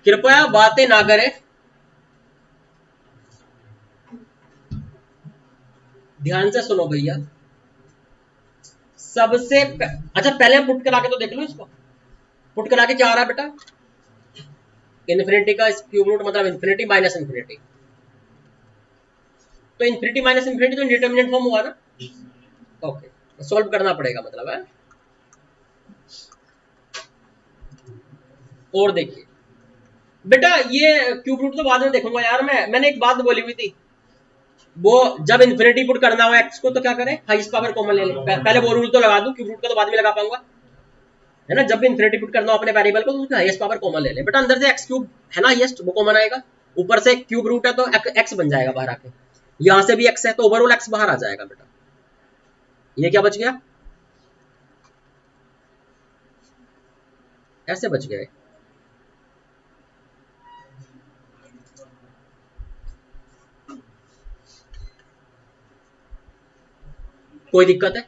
Speaker 1: कृपया बातें ना करें, ध्यान से सुनो भैया। अच्छा पहले पुट करा के तो देख लो इसको, पुट करा के क्या आ रहा है बेटा? इन्फिनिटी का क्यूब रूट मतलब इन्फिनिटी माइनस इन्फिनिटी, तो इन्फिनिटी माइनस इन्फिनिटी तो इंडिटरमिनेंट फॉर्म हुआ ना। ओके, सॉल्व करना पड़ेगा मतलब है। और देखिए बेटा, ये क्यूब रूट तो बाद में देखूंगा यार, मैंने एक बात बोली हुई थी, वो जब इन्फिनिटी पुट करना हो एक्स को तो क्या करें? हाईएस्ट पावर कॉमन ले लें। पहले वो रूल तो लगा दूं, क्यूब रूट का तो बाद में लगा पाऊंगा, है ना। जब भी इन्फिनिटी पुट करना हो अपने वेरिएबल को तो उसका हाईएस्ट पावर कॉमन ले लें। बेटा अंदर से एक्स क्यूब है ना हाईएस्ट, वो कॉमन आएगा। ऊपर से क्यूब रूट है तो एक्स बन जाएगा बाहर आके, यहां से भी एक्स है तो ओवरऑल एक्स बाहर आ जाएगा बेटा। ये क्या बच गया? ऐसे बच गए। कोई दिक्कत है?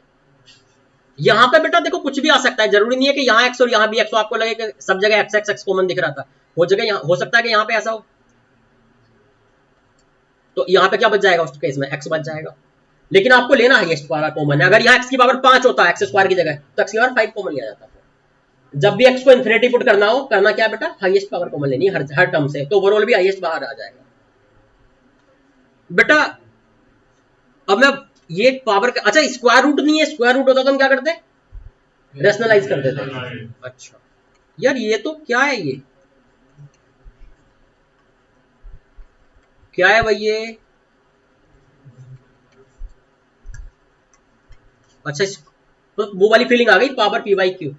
Speaker 1: यहाँ पे बेटा देखो कुछ भी आ सकता है, जरूरी नहीं है कि यहाँ एक्स और यहाँ भी एक्स हो, आपको लगे कि सब जगह एक्स एक्स एक्स कॉमन दिख रहा था, वो जगह यहाँ हो सकता है कि यहाँ पे ऐसा हो, तो यहाँ पे क्या बच जाएगा उस केस में, एक्स बच जाएगा। लेकिन आपको लेना है हाईएस्ट पावर कॉमन है। अगर यहाँ एक्स की पावर 5 होता है एक्स स्क्वायर की जगह, तो एक्स की पावर 5 कॉमन लिया जाता है। जब भी एक्स को इन्फिनिटी पुट करना हो, करना क्या बेटा, हाईएस्ट पावर कॉमन लेनी है हर टर्म से, तो ओवरऑल भी हाईएस्ट बाहर आ जाएगा बेटा। अब मैं ये पावर अच्छा स्क्वायर रूट नहीं है, स्क्वायर रूट होता तो हम क्या करते, रेशनलाइज कर देते। अच्छा यार ये तो क्या है, ये क्या है भाई ये, अच्छा तो वो वाली फीलिंग आ गई, power p by q,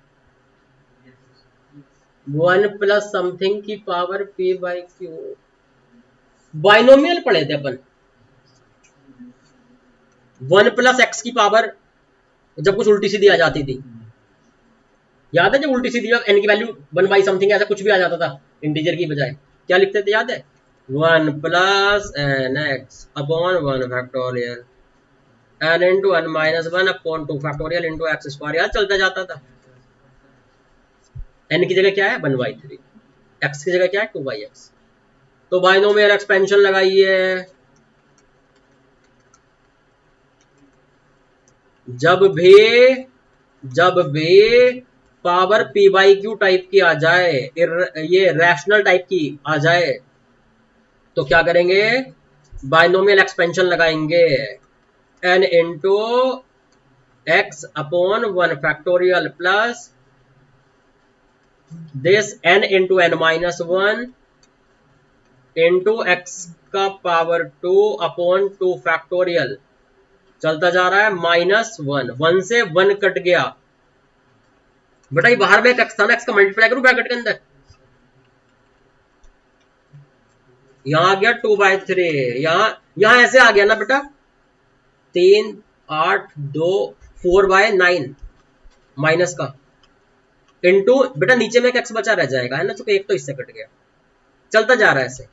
Speaker 1: 1 plus something की power p by q, binomial पढ़े थे अपन, 1 प्लस एक्स की पावर, जब कुछ उल्टी सीधी आ जाती थी, याद है जब उल्टी सीधी एन की वैल्यू 1 बाई समथिंग ऐसा कुछ भी आ जाता था इंटीजर की बजाय, क्या लिखते थे याद है, 1 plus N X upon 1 factorial N into N minus 1 upon 2 factorial into X square, याद चलता जाता था। एन की जगह क्या है 1/3, एक्स की जगह क्या है 2/x, तो बाइनोमियल एक्सपेंशन लगाइए, जब भी power p by Q type की आ जाए, ये रैशनल टाइप की आ जाए, तो क्या करेंगे, बाइनोमियल एक्सपेंशन लगाएंगे, N into X upon 1 factorial plus this N into N minus 1 into X का पावर 2 अपॉन 2 फैक्टोरियल, चलता जा रहा है -1, 1 से 1 कट गया बेटा, ये बाहर में एक एक्स था ना, एक्स का मल्टीप्लाई करूं ब्रैकेट के अंदर, यहां आ गया 2/3, यहां ऐसे आ गया ना बेटा 3 8 2 4/9 माइनस का इंटू बेटा नीचे में एक एक्स बचा रह जाएगा है ना, चूंकि एक तो इससे कट गया, चलता जा रहा है ऐसे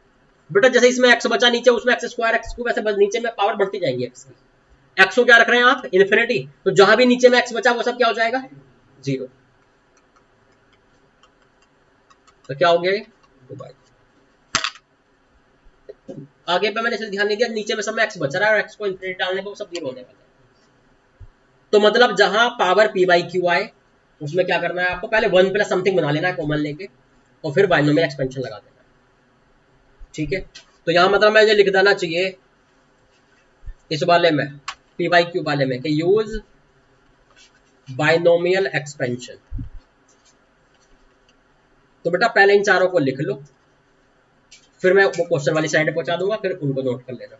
Speaker 1: बेटा, जैसे इसमें एक्स बचा नीचे उसमें एक्स स्क्वायर एक्स क्यूब, ऐसे नीचे में पावर बढ़ती जाएंगी एक्स की, एक्स को क्या रख रहे हैं आप इन्फिनिटी, तो जहां भी नीचे में एक्स बचा वो सब क्या हो जाएगा 0, तो क्या हो गया ये 2/, आगे पे मैंने ध्यान नहीं दिया, नीचे में सब में एक्स बच रहा है और एक्स को इन्फिनिटी डालने पे वो सब 0 होने वाला है, तो मतलब जहां पावर पी बाई क्यू आए उसमें क्या करना है आपको, पहले 1 प्लस समथिंग बना लेना है कॉमन लेके, और फिर बाइनोमियल एक्सपेंशन लगा देना है, ठीक है। तो यहां मतलब मुझे लिख देना चाहिए इस वाले में, पी बाई क्यू वाले में, कि यूज बाइनोमियल एक्सपेंशन, तो बेटा पहले इन चारों को लिख लो, फिर मैं वो क्वेश्चन वाली साइड पहुंचा दूंगा, फिर उनको नोट कर लेना।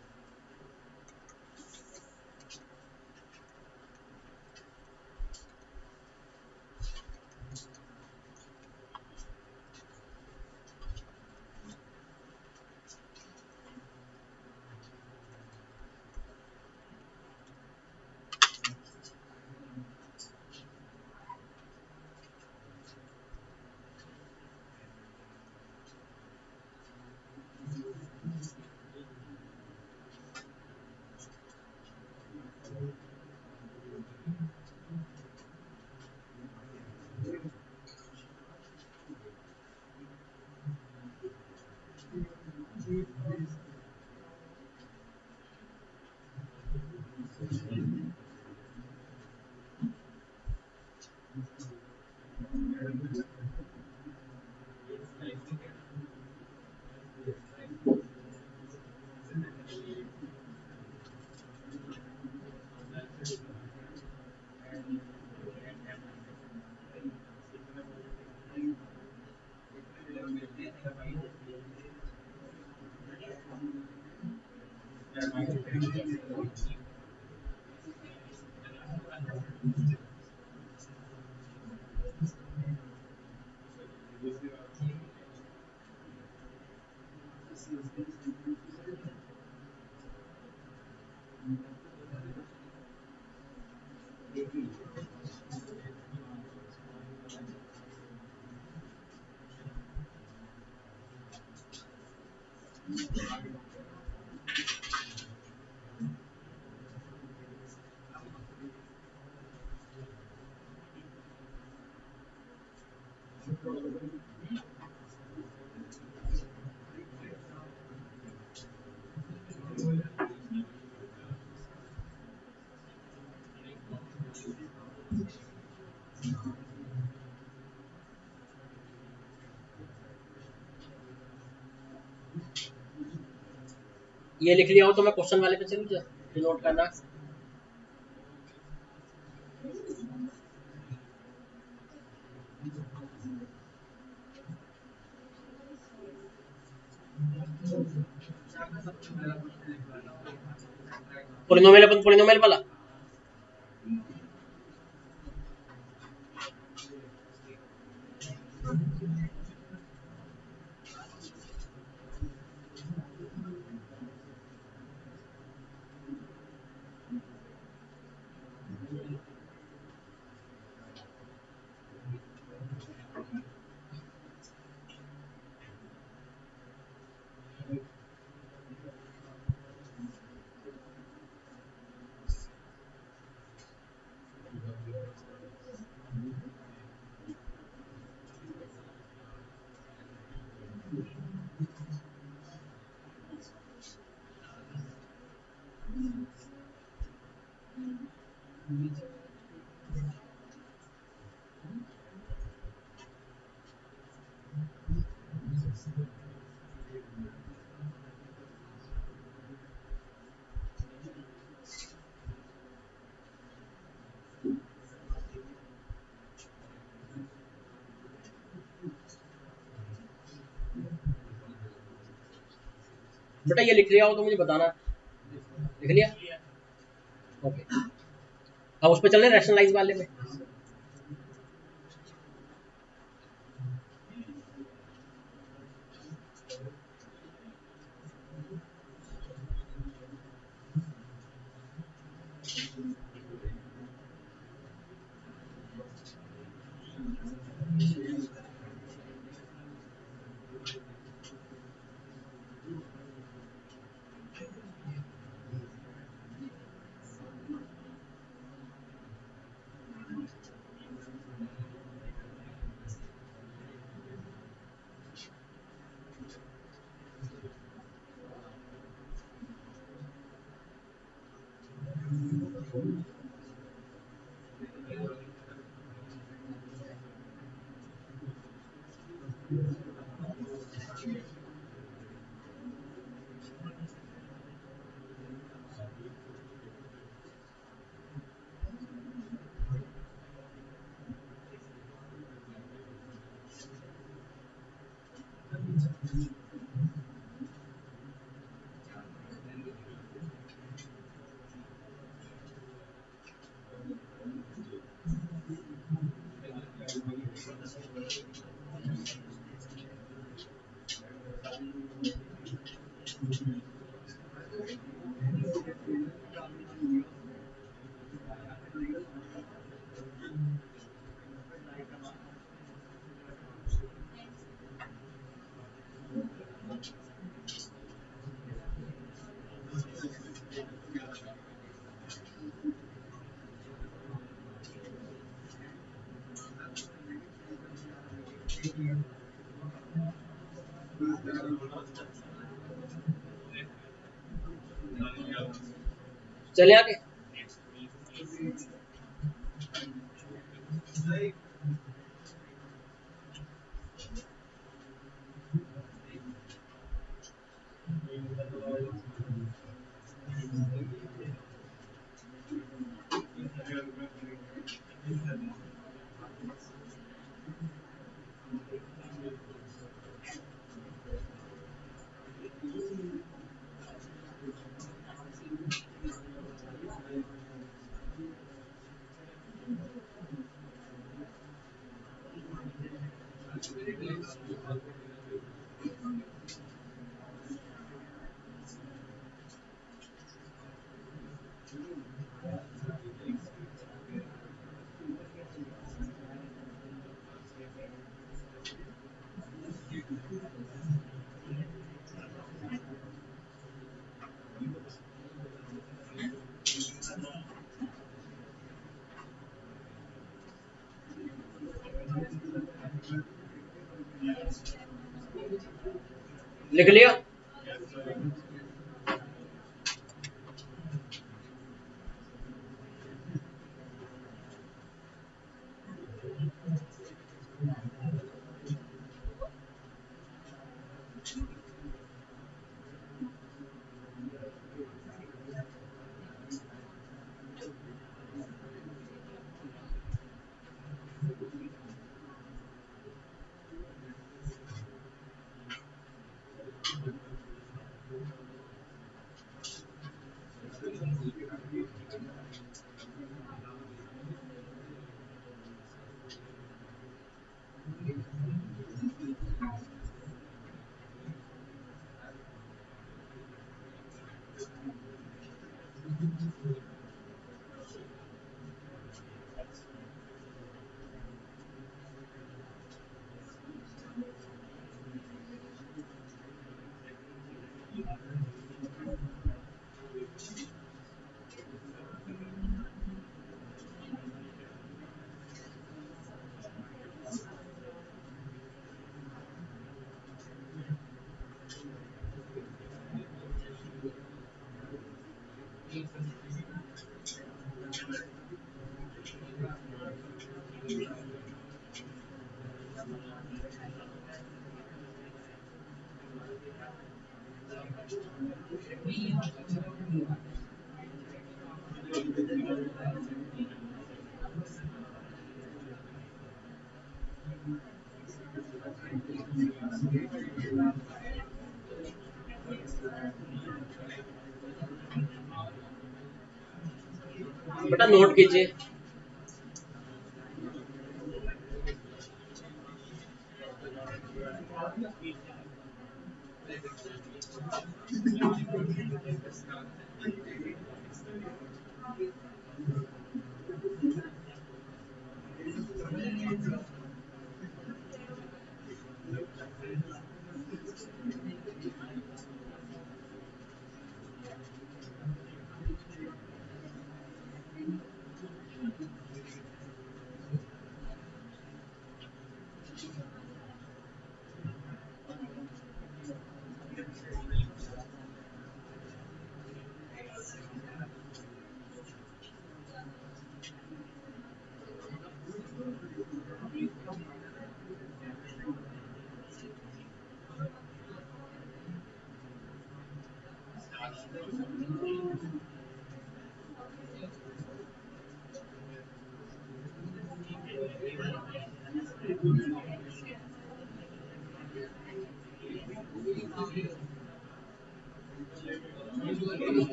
Speaker 1: ये लिख लिया हो तो मैं क्वेश्चन वाले पे चलूँ, नोट करना। पोलिनोमियल अपन पोलिनोमियल वाला। बेटा ये लिख लिया हो तो मुझे बताना। लिख लिया? ओके, अब उस पर चल रहे रैशनलाइज वाले में। चले आगे। लिख लिया। बेटा नोट कीजिए।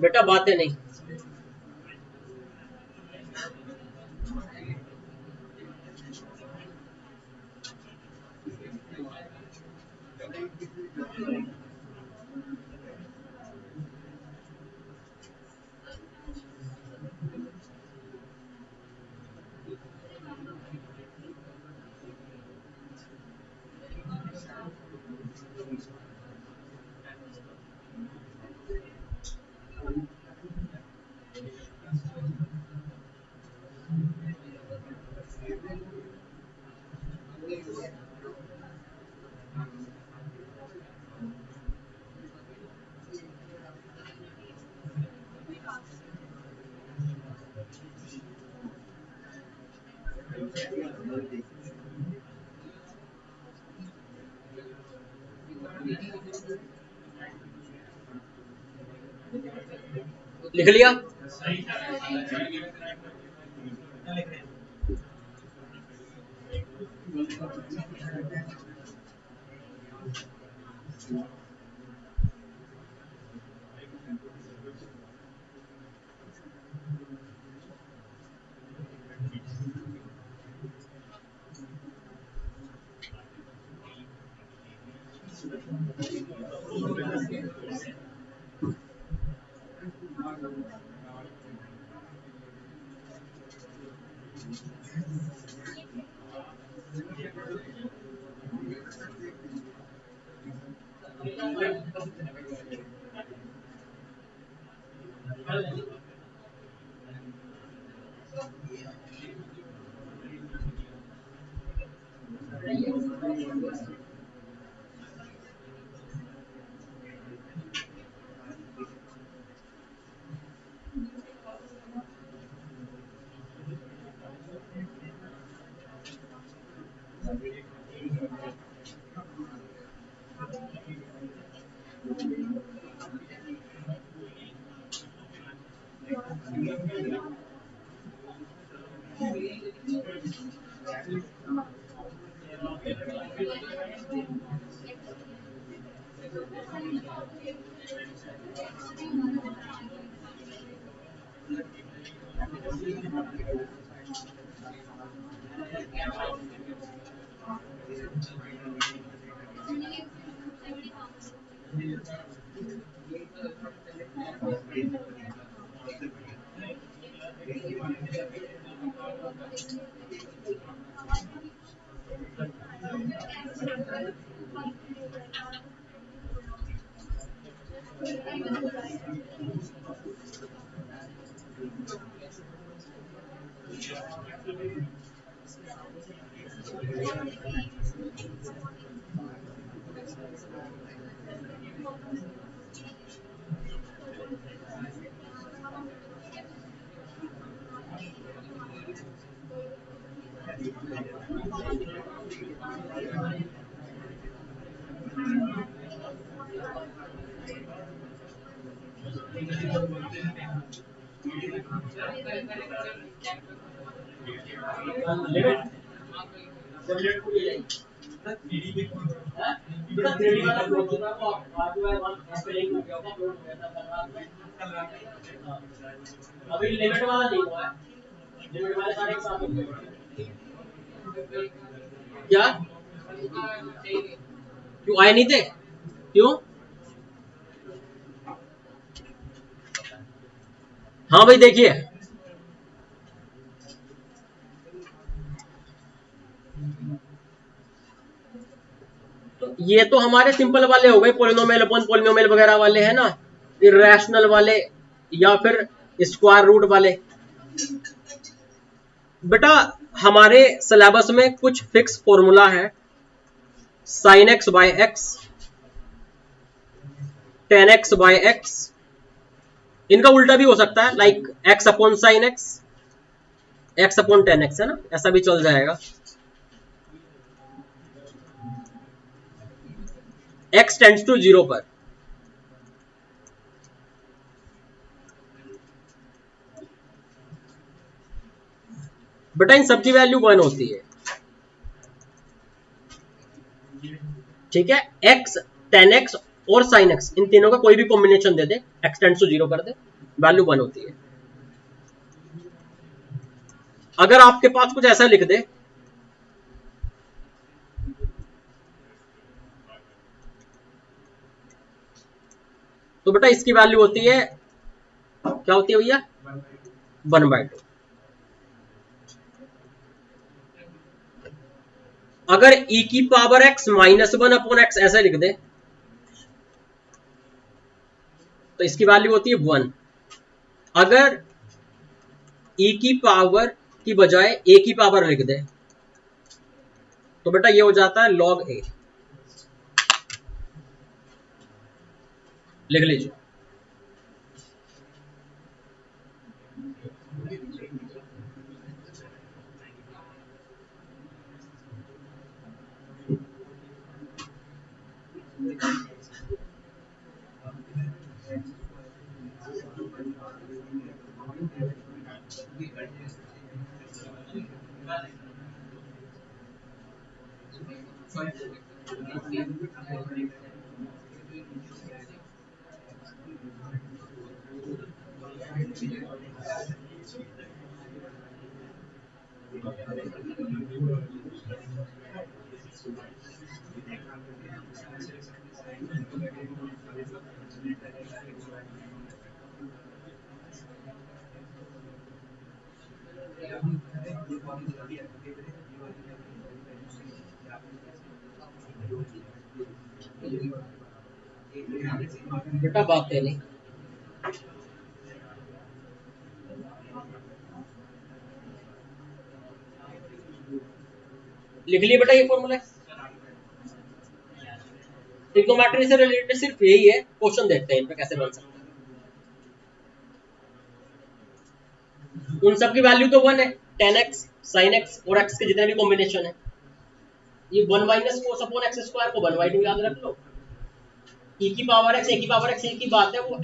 Speaker 1: बेटा बातें नहीं। लिख लिया। अभी लिमिट वाला नहीं हुआ है, लिमिट वाले सारे एक साथ होंगे। क्या क्यों आए नहीं थे? क्यों? हाँ भाई देखिए, तो ये तो हमारे सिंपल वाले हो गए, पोलिनोमियल अपॉन पोलिनोमियल वगैरह वाले है ना, इरेशनल वाले या फिर स्क्वायर रूट वाले। बेटा हमारे सिलेबस में कुछ फिक्स फॉर्मूला है, sine X by X, tan X by X, इनका उल्टा भी हो सकता है, like X upon sine X, X upon tan X, है ना, ऐसा भी चल जाएगा। एक्स टेंड्स टू जीरो पर बेटा इन सबकी वैल्यू 1 होती है, ठीक है। एक्स, टेन एक्स और साइन एक्स, इन तीनों का कोई भी कॉम्बिनेशन दे दे, एक्स टेंड्स टू जीरो कर दे, वैल्यू 1 होती है। अगर आपके पास कुछ ऐसा लिख दे, तो बेटा इसकी वैल्यू होती है, क्या होती है भैया, 1/2। अगर e की पावर x -1 अपॉन एक्स ऐसे लिख दे, तो इसकी वैल्यू होती है 1। अगर e की पावर की बजाय a की पावर लिख दे, तो बेटा ये हो जाता है log a। लिख लीजिए, बेटा बात है नहीं, लिख लिए बेटा ये फॉर्मूला। ट्रिग्नोमेट्री से रिलेटेड सिर्फ यही है, क्वेश्चन देखते हैं इन पे कैसे बन सकता है। उन सब की वैल्यू तो 1 है, tan x sin x और x के जितने भी कॉम्बिनेशन है। ये 1 minus cos upon X square को 1/2 याद रख लो। e की पावर x, a की पावर x एक ही बात है, वो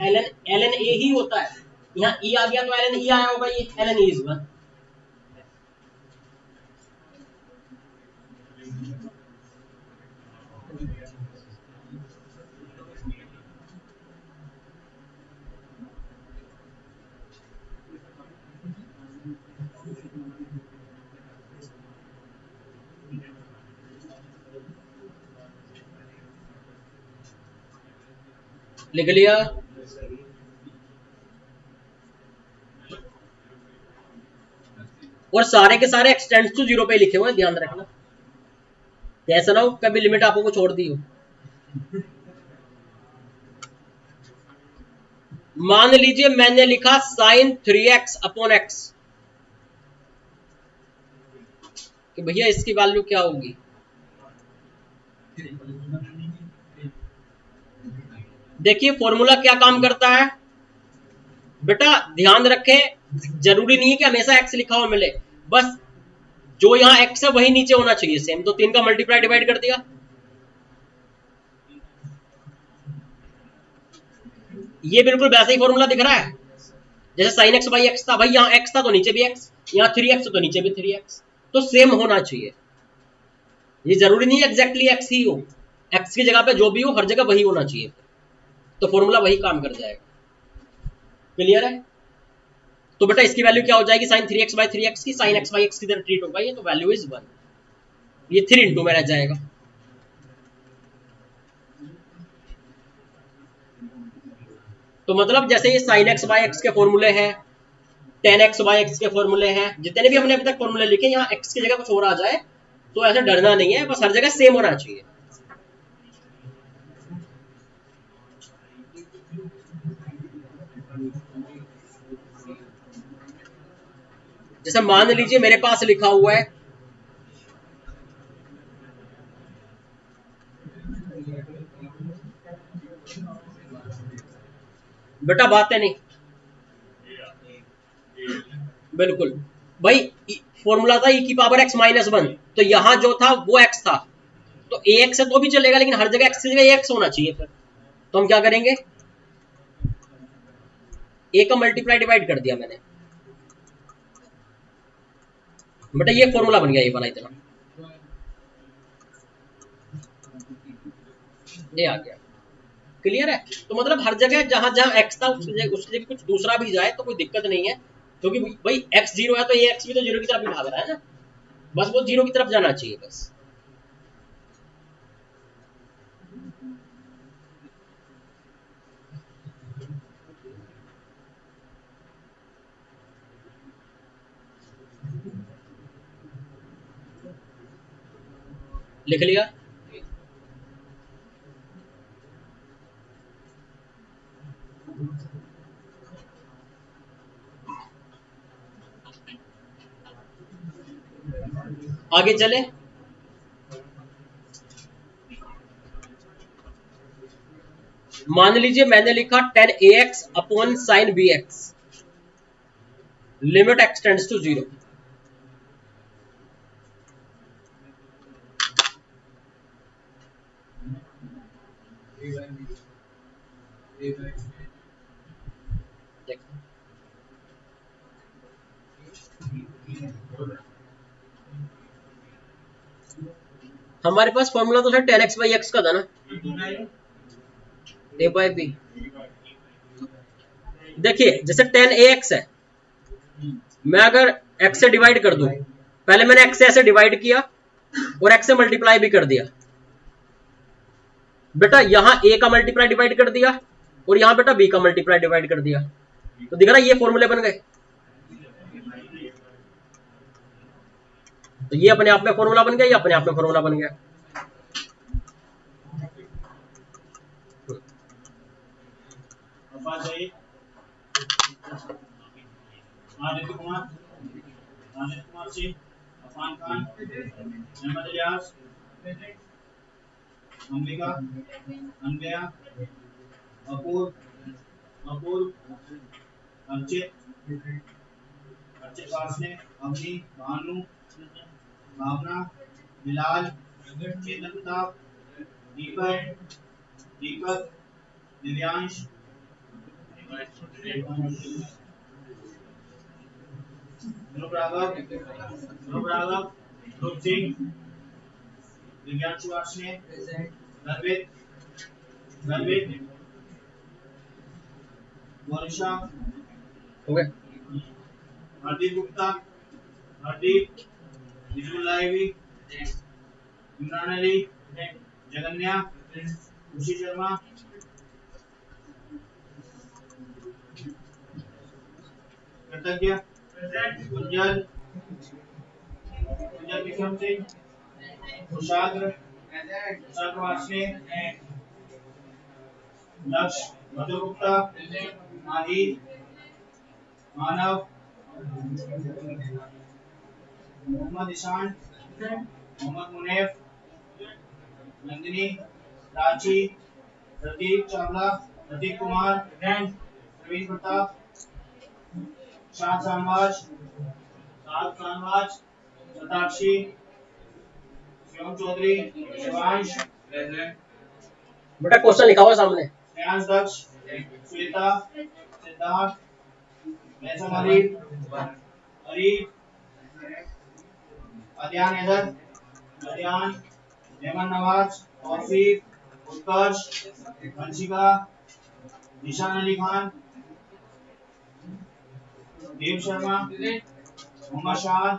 Speaker 1: ln a ही होता है। यहाँ e आ गया तो ln e आया होगा, ये ln e is 1। लिख लिया। और सारे के सारे एक्सटेंड्स टू 0 पे लिखे हुए हैं, ध्यान रखना, ऐसा ना हो कभी लिमिट आपको छोड़ दी हो। मान लीजिए मैंने लिखा sin 3x अपॉन एक्स, कि भैया इसकी वैल्यू क्या होगी। देखिए फॉर्मूला क्या काम करता है बेटा, ध्यान रखें, जरूरी नहीं है कि हमेशा x लिखा हुआ मिले, बस जो यहाँ x है वही नीचे होना चाहिए सेम। तो 3 का मल्टीप्लाई डिवाइड कर दिया, ये बिल्कुल वैसा ही फॉर्मूला दिख रहा है जैसे sin x बाई x था। भाई यहाँ x था तो नीचे भी x, यहाँ 3x तो नीचे भी 3x, तो सेम होना चाहिए। ये जरूरी नहीं है एग्जैक्टली x ही हो, x की जगह पे जो भी हो हर जगह वही होना चाहिए, तो फॉर्मूला वही काम कर जाएगा। क्लियर है? तो बेटा इसकी वैल्यू क्या हो जाएगी, sin 3x बाई 3x की sin x बाई x की तरह ट्रीट होगा ये, तो वैल्यू इज 1। ये 3 इंटू में रह जाएगा। तो मतलब जैसे ये sin x बाई x के फॉर्मूले हैं, tan x बाई x के फॉर्मूले हैं, जितने भी हमने अभी तक फॉर्मूले लिखे, यहाँ x की जगह कुछ और आ जाए तो ऐसे डरना नहीं है, बस हर जगह सेम होना चाहिए। जैसे मान लीजिए मेरे पास लिखा हुआ है बेटा, बात है नहीं, बिल्कुल भाई, फॉर्मूला था e की पावर x माइनस 1, तो यहाँ जो था वो x था, तो ax है तो भी चलेगा, लेकिन हर जगह x की जगह ax होना चाहिए। फिर तो हम क्या करेंगे, a का मल्टीप्लाई डिवाइड कर दिया मैंने, बेटा ये फॉर्मूला बन गया, ये वाला इतना ये आ गया। क्लियर है? तो मतलब हर जगह जहां जहां x था उसकी जगह कुछ दूसरा भी जाए तो कोई दिक्कत नहीं है, क्योंकि भाई x 0 है तो ये x भी तो 0 की तरफ ही भाग रहा है ना, बस वो 0 की तरफ जाना चाहिए बस। लिख लिया। आगे चले, मान लीजिए मैंने लिखा tan ax upon sin bx, limit x tends to 0। हमारे पास फॉर्मूला तो sir tan x by x का था ना, a बाई b। देखिए जैसे tan ax है, मैं अगर x से डिवाइड कर दूं, पहले मैंने x से ऐसे डिवाइड किया और x से मल्टीप्लाई भी कर दिया, बेटा यहाँ a का मल्टीप्लाई डिवाइड कर दिया और यहाँ बेटा b का मल्टीप्लाई डिवाइड कर दिया, तो दिख रहा है ये फॉर्मूले बन गए। तो ये अपने आप में फॉर्मूला बन गया, ये अपने आप में फॉर्मूला बन गया। आदित्य कुमार सिंह, अफान खान, अहमद इलियास,
Speaker 2: अंबिका, अनव्या, अपूर्व, अपूर्व, अर्चित, अर्चित वासने, अवनी, भानु, भावना, बिलाल, चेतन प्रताप, दीपक, दीपक, दिव्यांश, ध्रुव राघव, ध्रुव सिंह, दिव्यांशु वासने, गर्वित, वर्षा, हरदीप गुप्ता, हरदीप, विजुलाइवी, इमरान अली, जगन्या, खुशी शर्मा, कृतज्ञ, गुंजल, विक्रम सिंह, कुशाग्र वासने, लक्ष्य, मधु गुप्ता, माही, मानव, मोहम्मद ईशान, मोहम्मद मुनीफ, नंदिनी, प्राची, प्रतीक चावला, प्रतीक कुमार, प्रवीण प्रताप, शाद शानवाज, शताक्षी, शिवम चौधरी, शिवांश,
Speaker 1: बेटा क्वेश्चन लिखा हुआ सामने।
Speaker 2: श्रेयांश दक्ष, श्वेता, सिद्धार्थ, फैसल हरी, अध्यान हैदर, अध्यान, हेमन नवाज, तौफीक, उत्कर्ष, वंशिका, निशान अली खान, देव शर्मा, मोहम्मद शाद,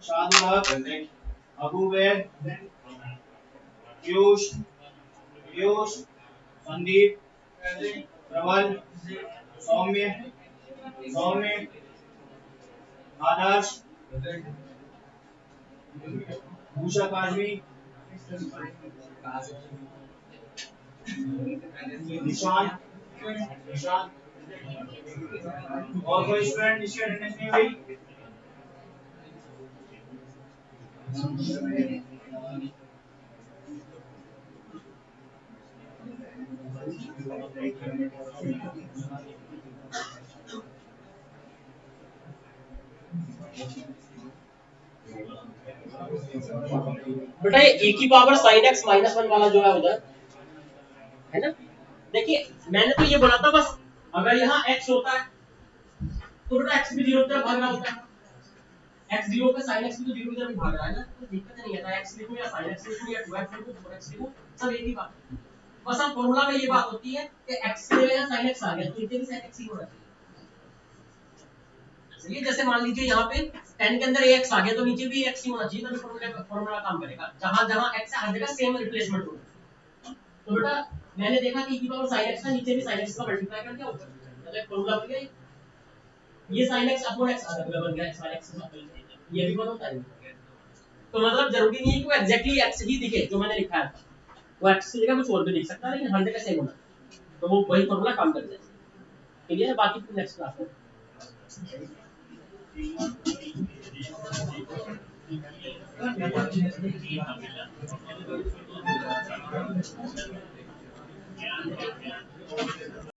Speaker 2: शाद, अबू वैद, पीयूष, संदीप, प्रबल, सौम्य, आदर्श, भूषा काजमी, निशान, और कोई स्टूडेंट जिसकी अटेंडेंस नहीं हुई?
Speaker 1: बेटा ये e की पावर sin x -1 वाला जो है उधर है ना, देखिए मैंने तो ये बोला था बस अगर यहाँ x होता है तो बेटा x भी 0 की तरफ भाग रहा होता है, x 0 पे sin x भी तो 0 की तरफ भाग रहा है ना, तो दिक्कत नहीं है, x लिखूं या sin x लिखूं या 2x लिखूं 4x लिखूं सब एक ही बात है। बस हम फॉर्मूला में ये बात होती है कि x के लिए sin x आ गया तो इधर भी sin x ही होना चाहिए। ये जैसे मान लीजिए यहाँ पे 10 के अंदर ax आ गया तो नीचे भी x ही होना चाहिए, तभी फॉर्मूला काम करेगा। जहां जहां x है हर जगह सेम रिप्लेसमेंट होगा। तो बेटा मैंने देखा कि e की पावर sin x का नीचे भी sin x का मल्टीप्लाई कर दिया ऊपर, मतलब फॉर्मूला बन गया ये sin x अपॉन x बन गया, sin x ये भी बन होता है। तो मतलब जरूरी नहीं है कि वो एग्जैक्टली x ही दिखे जो मैंने लिखा है, वो x की जगह कुछ और भी लिख सकता है, लेकिन हर जगह सेम होना, तो वो वही फॉर्मूला काम कर जाएगा। क्लियर है? बाकी फिर नेक्स्ट क्लास में